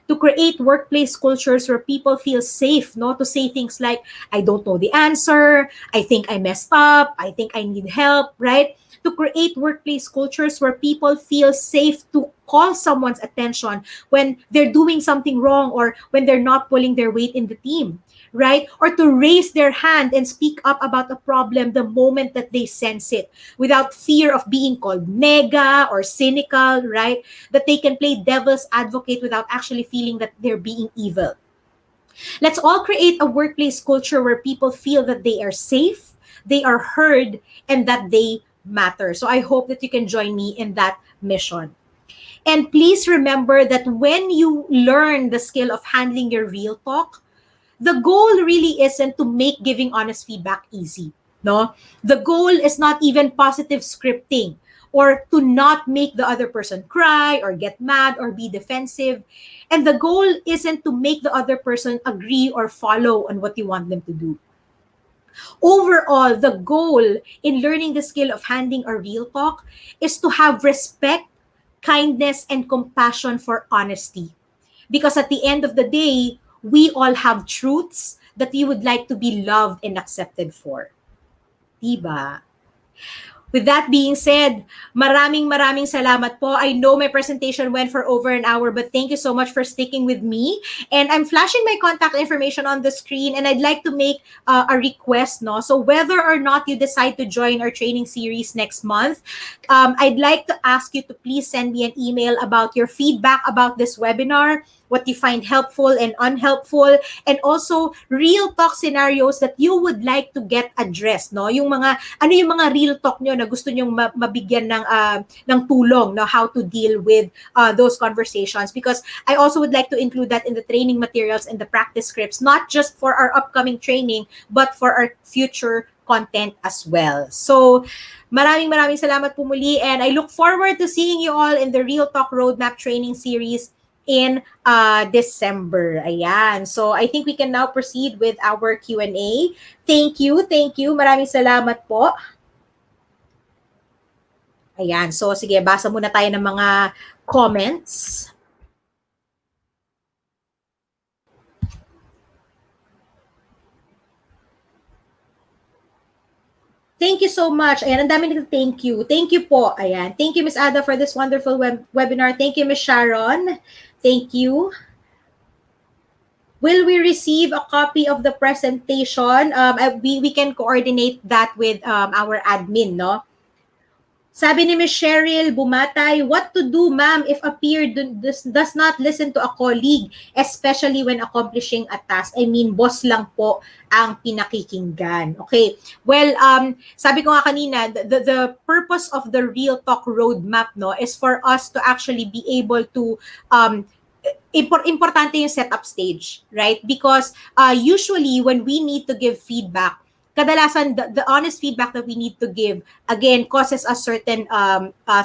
B: to create workplace cultures where people feel safe, no, to say things like, I don't know the answer, I think I messed up, I think I need help, right? To create workplace cultures where people feel safe to call someone's attention when they're doing something wrong or when they're not pulling their weight in the team, right? Or to raise their hand and speak up about a problem the moment that they sense it without fear of being called nega or cynical, right? That they can play devil's advocate without actually feeling that they're being evil. Let's all create a workplace culture where people feel that they are safe, they are heard, and that they matter. So I hope that you can join me in that mission. And please remember that when you learn the skill of handling your real talk, the goal really isn't to make giving honest feedback easy. No, the goal is not even positive scripting or to not make the other person cry or get mad or be defensive. And the goal isn't to make the other person agree or follow on what you want them to do. Overall, the goal in learning the skill of handling a real talk is to have respect, kindness, and compassion for honesty. Because at the end of the day, we all have truths that we would like to be loved and accepted for. Diba? With that being said, maraming salamat po. I know my presentation went for over an hour, but thank you so much for sticking with me. And I'm flashing my contact information on the screen, and I'd like to make a request, no? So whether or not you decide to join our training series next month, I'd like to ask you to please send me an email about your feedback about this webinar, what you find helpful and unhelpful, and also real talk scenarios that you would like to get addressed, no? Yung mga ano yung mga real talk nyo na gusto nyong mabigyan ng tulong, no, how to deal with those conversations, because I also would like to include that in the training materials and the practice scripts, not just for our upcoming training but for our future content as well. So maraming salamat po muli, and I look forward to seeing you all in the Real Talk Roadmap training series in December. Ayan. So I think we can now proceed with our Q&A. Thank you. Maraming salamat po. Ayan. So sige, basa muna tayo ng mga comments. Thank you so much. Ayan, ang dami nito thank you. Thank you po. Ayan. Thank you, Miss Ada, for this wonderful webinar. Thank you, Miss Sharon. Thank you. Will we receive a copy of the presentation? We can coordinate that with our admin, no? Sabi ni Ms. Cheryl Bumatay, what to do, ma'am, if a peer does not listen to a colleague, especially when accomplishing a task? I mean, boss lang po ang pinakikinggan. Okay. Well, sabi ko nga kanina, the purpose of the Real Talk Roadmap, no, is for us to actually be able to importante yung setup stage, right? Because usually when we need to give feedback, kadalasan the honest feedback that we need to give again causes us certain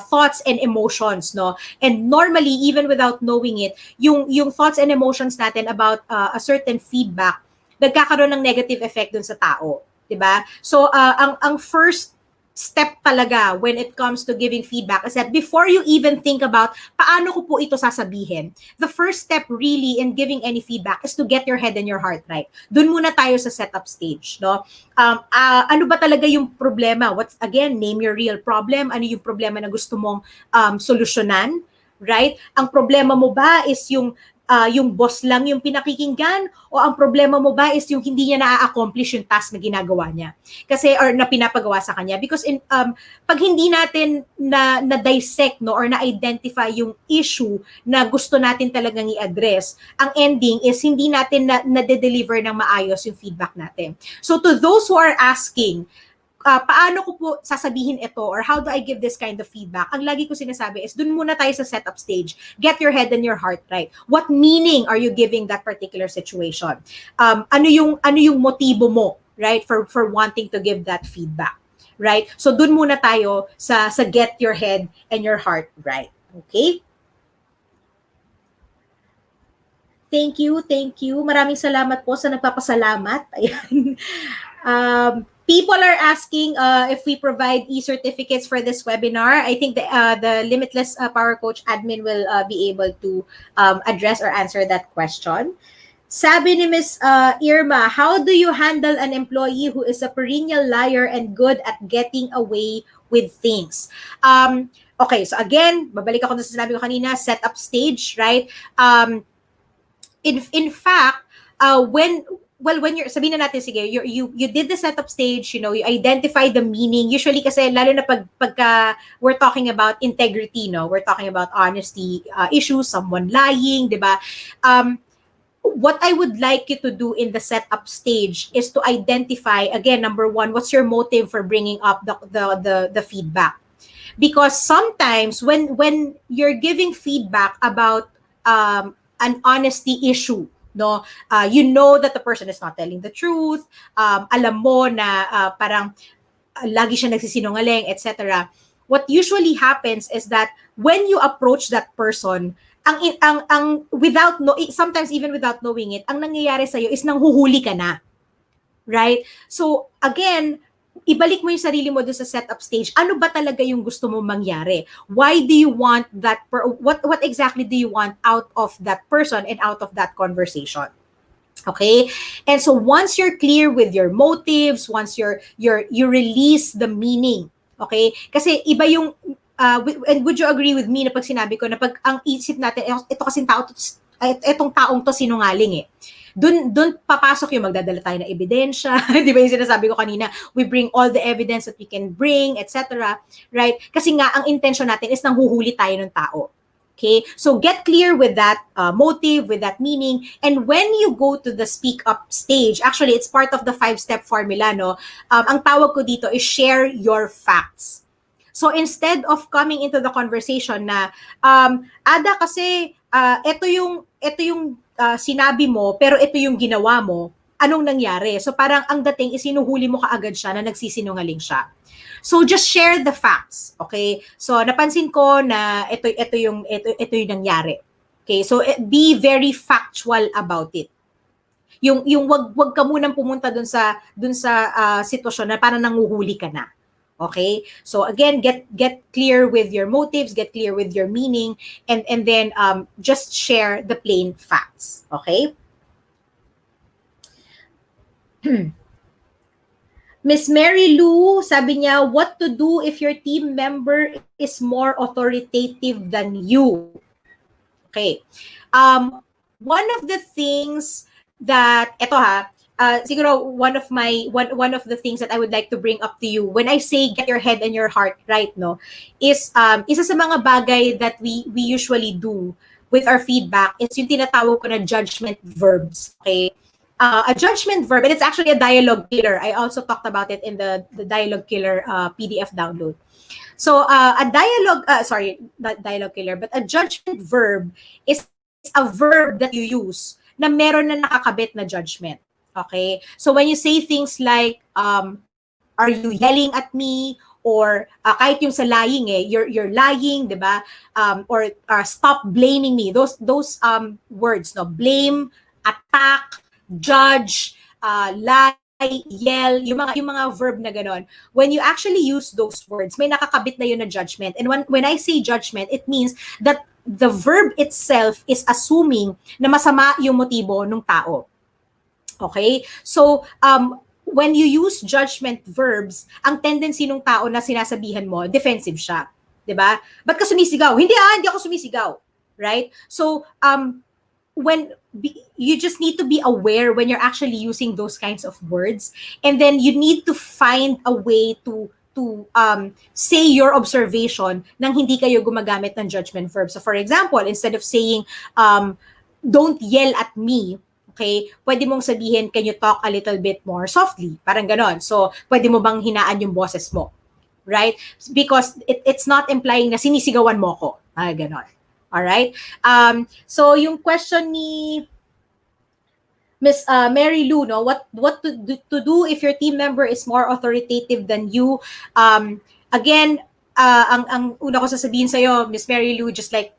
B: thoughts and emotions, no? And normally, even without knowing it, yung thoughts and emotions natin about a certain feedback nagkakaroon ng negative effect dun sa tao, 'di ba? So ang first step talaga when it comes to giving feedback is that before you even think about paano ko po ito sasabihin, the first step really in giving any feedback is to get your head and your heart right. Doon muna tayo sa setup stage, no? Ano ba talaga yung problema? What's, again, name your real problem. Ano yung problema na gusto mong solusyonan, right? Ang problema mo ba is yung yung boss lang yung pinakikinggan, o ang problema mo ba is yung hindi niya na-accomplish yung task na ginagawa niya kasi or na pinapagawa sa kanya? Because pag hindi natin na dissect, no, or na identify yung issue na gusto natin talagang i-address, ang ending is hindi natin na deliver ng maayos yung feedback natin. So to those who are asking, paano ko po sasabihin ito or how do I give this kind of feedback? Ang lagi ko sinasabi is dun muna tayo sa setup stage. Get your head and your heart right. What meaning are you giving that particular situation? Ano yung motibo mo, right, for wanting to give that feedback, right? So dun muna tayo sa get your head and your heart right. Okay? Thank you, thank you. Maraming salamat po sa nagpapasalamat. Ayan. People are asking if we provide e-certificates for this webinar. I think the Limitless Power Coach admin will be able to address or answer that question. Sabi ni Ms. Irma, how do you handle an employee who is a perennial liar and good at getting away with things? Okay, so again, babalik ako sa sinabi ko kanina, setup stage, right? In fact, when you're, sabihin na natin, sige, you did the setup stage, you know, you identify the meaning. Usually kasi, lalo na pagka we're talking about integrity, no? We're talking about honesty issues, someone lying, di ba? What I would like you to do in the setup stage is to identify, again, number one, what's your motive for bringing up the feedback? Because sometimes when you're giving feedback about an honesty issue, no, you know that the person is not telling the truth, alam mo na parang lagi siya nagsisinungaling, etc. What usually happens is that when you approach that person, ang without sometimes even without knowing it, ang nangyayari sa iyo is nanghuhuli ka na, right? So again, ibalik mo yung sarili mo doon sa setup stage. Ano ba talaga yung gusto mo mangyari? Why do you want that what exactly do you want out of that person and out of that conversation? Okay? And so once you're clear with your motives, once you release the meaning, okay? Kasi iba yung and would you agree with me na pag sinabi ko na pag ang isip natin, ito kasing tao, itong taong to sinungaling eh. Dun papasok yung magdadala tayo ng ebidensya, di ba yung sinasabi ko kanina, we bring all the evidence that we can bring, etc. Right? Kasi nga, ang intention natin is nanghuhuli tayo ng tao. Okay? So get clear with that motive, with that meaning, and when you go to the speak up stage, actually, it's part of the 5-step formula, no? Ang tawag ko dito is share your facts. So instead of coming into the conversation na, Ada kasi, ito yung sinabi mo, pero ito yung ginawa mo, anong nangyari? So parang ang dating is sinuhuli mo kaagad siya na nagsisinungaling siya. So just share the facts, okay? So napansin ko na ito yung nangyari. Okay? So be very factual about it. Yung wag ka munang pumunta dun sa sitwasyon na parang nanguhuli ka na. Okay? So again, get clear with your motives, get clear with your meaning, and then just share the plain facts. Okay? Miss Mary Lou, sabi niya, what to do if your team member is more authoritative than you? Okay. One of the things that, siguro one of the things that I would like to bring up to you when I say get your head and your heart right, no, is isa sa mga bagay that we usually do with our feedback is yung tinatawag ko na judgment verbs. Okay, a judgment verb, and it's actually a dialogue killer. I also talked about it in the dialogue killer PDF download. So not dialogue killer, but a judgment verb is a verb that you use na meron na nakakabit na judgment. Okay? So when you say things like, are you yelling at me? Or kahit yung sa lying you're lying, di ba? Or stop blaming me. Those words, no? Blame, attack, judge, lie, yell, yung mga verb na ganon. When you actually use those words, may nakakabit na yun na judgment. And when I say judgment, it means that the verb itself is assuming na masama yung motibo ng tao. Okay? So, when you use judgment verbs, ang tendency ng tao na sinasabihan mo, defensive siya. Diba? Ba't ka sumisigaw? Hindi ako sumisigaw. Right? So, you just need to be aware when you're actually using those kinds of words, and then you need to find a way to say your observation nang hindi kayo gumagamit ng judgment verb. So for example, instead of saying don't yell at me, okay, pwede mong sabihin, can you talk a little bit more softly? Parang ganon. So pwede mo bang hinaan yung boses mo? Right? Because it's not implying na sinisigawan mo ko. Ganon. Alright? So yung question ni Miss Mary Lou, no, what to do if your team member is more authoritative than you? Again, ang una ko sasabihin sa'yo, Miss Mary Lou, just like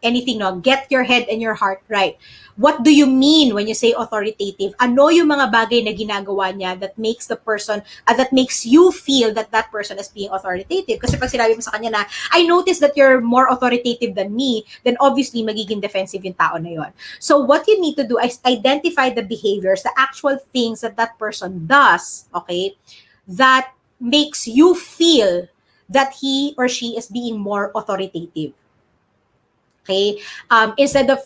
B: anything, no, get your head and your heart right. What do you mean when you say authoritative? Ano yung mga bagay na ginagawa niya that makes the person, that makes you feel that that person is being authoritative? Kasi pag sinabi mo sa kanya na, I notice that you're more authoritative than me, then obviously magiging defensive yung tao na yon. So what you need to do is identify the behaviors, the actual things that that person does, okay, that makes you feel that he or she is being more authoritative. Okay? Instead of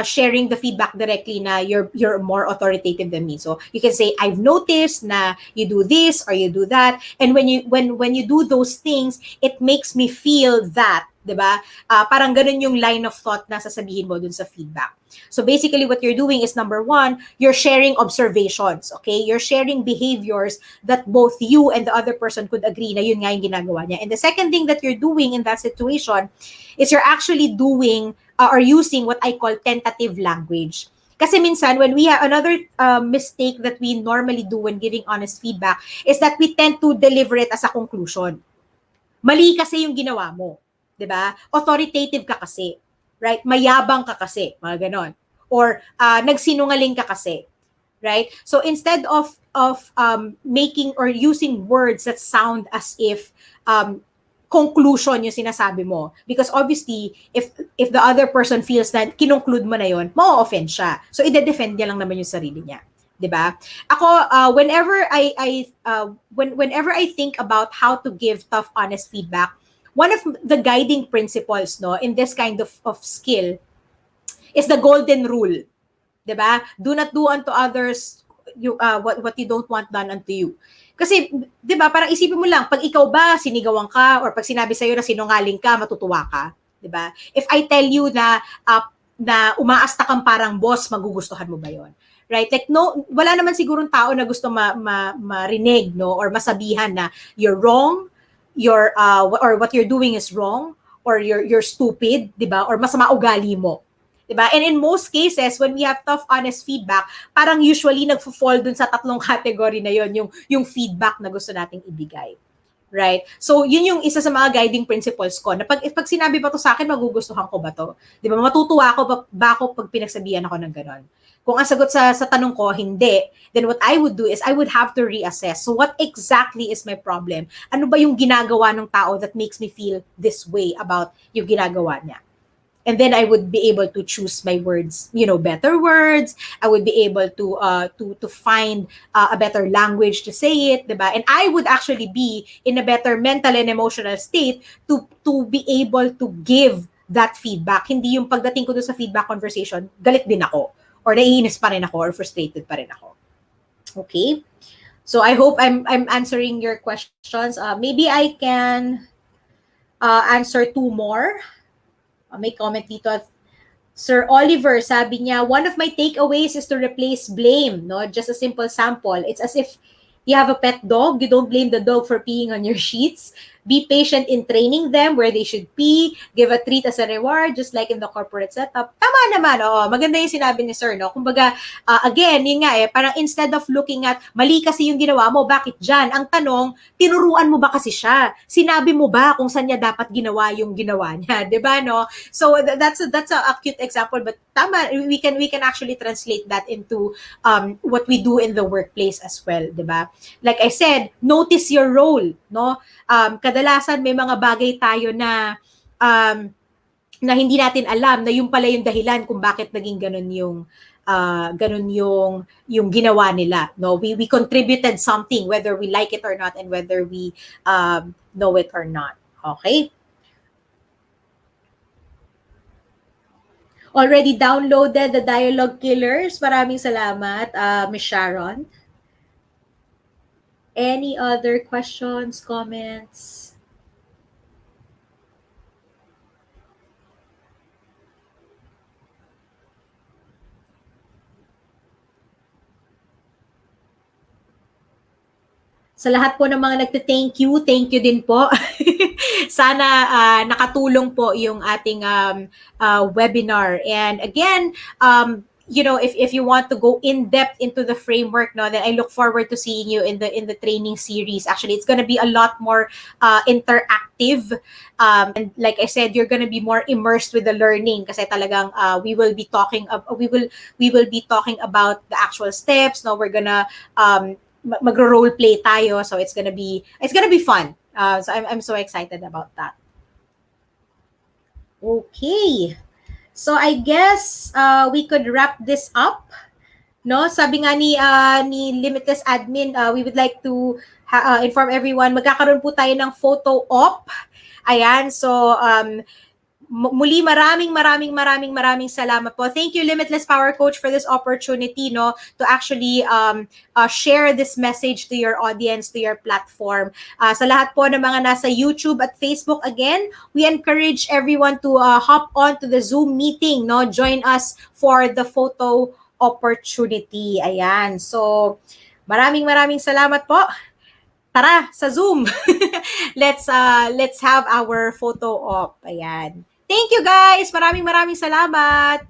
B: sharing the feedback directly na you're more authoritative than me. So you can say, I've noticed na you do this or you do that. And when you do those things, it makes me feel that, 'di ba? Parang ganun yung line of thought na sasabihin mo dun sa feedback. So basically what you're doing is, number one, you're sharing observations, okay? You're sharing behaviors that both you and the other person could agree na yun nga yung ginagawa niya. And the second thing that you're doing in that situation is you're actually doing or using what I call tentative language. Kasi minsan, when we have another mistake that we normally do when giving honest feedback is that we tend to deliver it as a conclusion. Mali kasi yung ginawa mo. 'Di ba? Authoritative ka kasi. Right? Mayabang ka kasi. Mga ganon. Or nagsinungaling ka kasi. Right? So instead of making or using words that sound as if conclusion yung sinasabi mo, because obviously if the other person feels that kinongclude mo na yon, ma-offend siya. So ide-defend niya lang naman yung sarili niya, 'di ba? Ako whenever I think about how to give tough honest feedback, one of the guiding principles, no, in this kind of skill is the golden rule, 'di ba? Do not do unto others what you don't want done unto you. Kasi, di ba, parang isipin mo lang, pag ikaw ba sinigawan ka or pag sinabi sa'yo na sinungaling ka, matutuwa ka, di ba? If I tell you na umaasta kang parang boss, magugustuhan mo ba yon? Right? Like, no, wala naman sigurong tao na gusto marinig, no, or masabihan na you're wrong, or what you're doing is wrong, or you're stupid, di ba? Or masama ugali mo. Diba? And in most cases, when we have tough, honest feedback, parang usually nagfo-fall dun sa tatlong category na yon, yung feedback na gusto nating ibigay. Right? So, yun yung isa sa mga guiding principles ko. Na pag sinabi ba to sa akin, magugustuhan ko ba to? Di ba? Matutuwa ako ba ako pag pinagsabihan ako ng ganon? Kung ang sagot sa tanong ko, hindi, then what I would do is I would have to reassess. So, what exactly is my problem? Ano ba yung ginagawa ng tao that makes me feel this way about yung ginagawa niya? And then I would be able to choose my words, better words. I would be able to find a better language to say it, diba? And I would actually be in a better mental and emotional state to be able to give that feedback. Hindi yung pagdating ko doon sa feedback conversation, galit din ako, or naiinis pa rin ako, or frustrated pa rin ako. Okay? So I hope I'm answering your questions. Maybe I can answer two more. May comment dito. Sir Oliver, sabi niya, one of my takeaways is to replace blame, no? Just a simple sample. It's as if you have a pet dog, you don't blame the dog for peeing on your sheets. Be patient in training them where they should pee. Give a treat as a reward, just like in the corporate setup. Tama naman, maganda yung sinabi ni Sir, no? Kumbaga, again, yun nga parang instead of looking at, mali kasi yung ginawa mo, bakit dyan? Ang tanong, tinuruan mo ba kasi siya? Sinabi mo ba kung saan niya dapat ginawa yung ginawa niya? Diba, no? So, that's a cute example, but tama, we can actually translate that into what we do in the workplace as well, diba? Like I said, notice your role, no? Kadalasan may mga bagay tayo na hindi natin alam na yung pala yung dahilan kung bakit naging ganun yung ginawa nila, no? We contributed something whether we like it or not and whether we know it or not. Okay? already downloaded the dialogue killers. Maraming salamat, Miss Sharon. Any other questions, comments? Sa lahat po ng mga nagte-thank you din po. Sana nakatulong po yung ating webinar. And again, if you want to go in depth into the framework, no, then I look forward to seeing you in the training series. Actually, it's gonna be a lot more interactive. And like I said, you're gonna be more immersed with the learning kasi talagang we will be talking about the actual steps. No, we're gonna magro-role play tayo, so it's gonna be fun. So I'm so excited about that. Okay. So I guess we could wrap this up. No, sabi nga ni Limitless admin, we would like to inform everyone magkakaroon po tayo ng photo op. Ayan, so muli maraming salamat po. Thank you Limitless Power Coach for this opportunity, no, to actually share this message to your audience, to your platform. Sa lahat po ng mga nasa YouTube at Facebook, again, we encourage everyone to hop on to the Zoom meeting, no, join us for the photo opportunity. Ayan, so maraming salamat po. Tara sa Zoom. Let's have our photo op. Ayan. Thank you guys. Maraming salamat.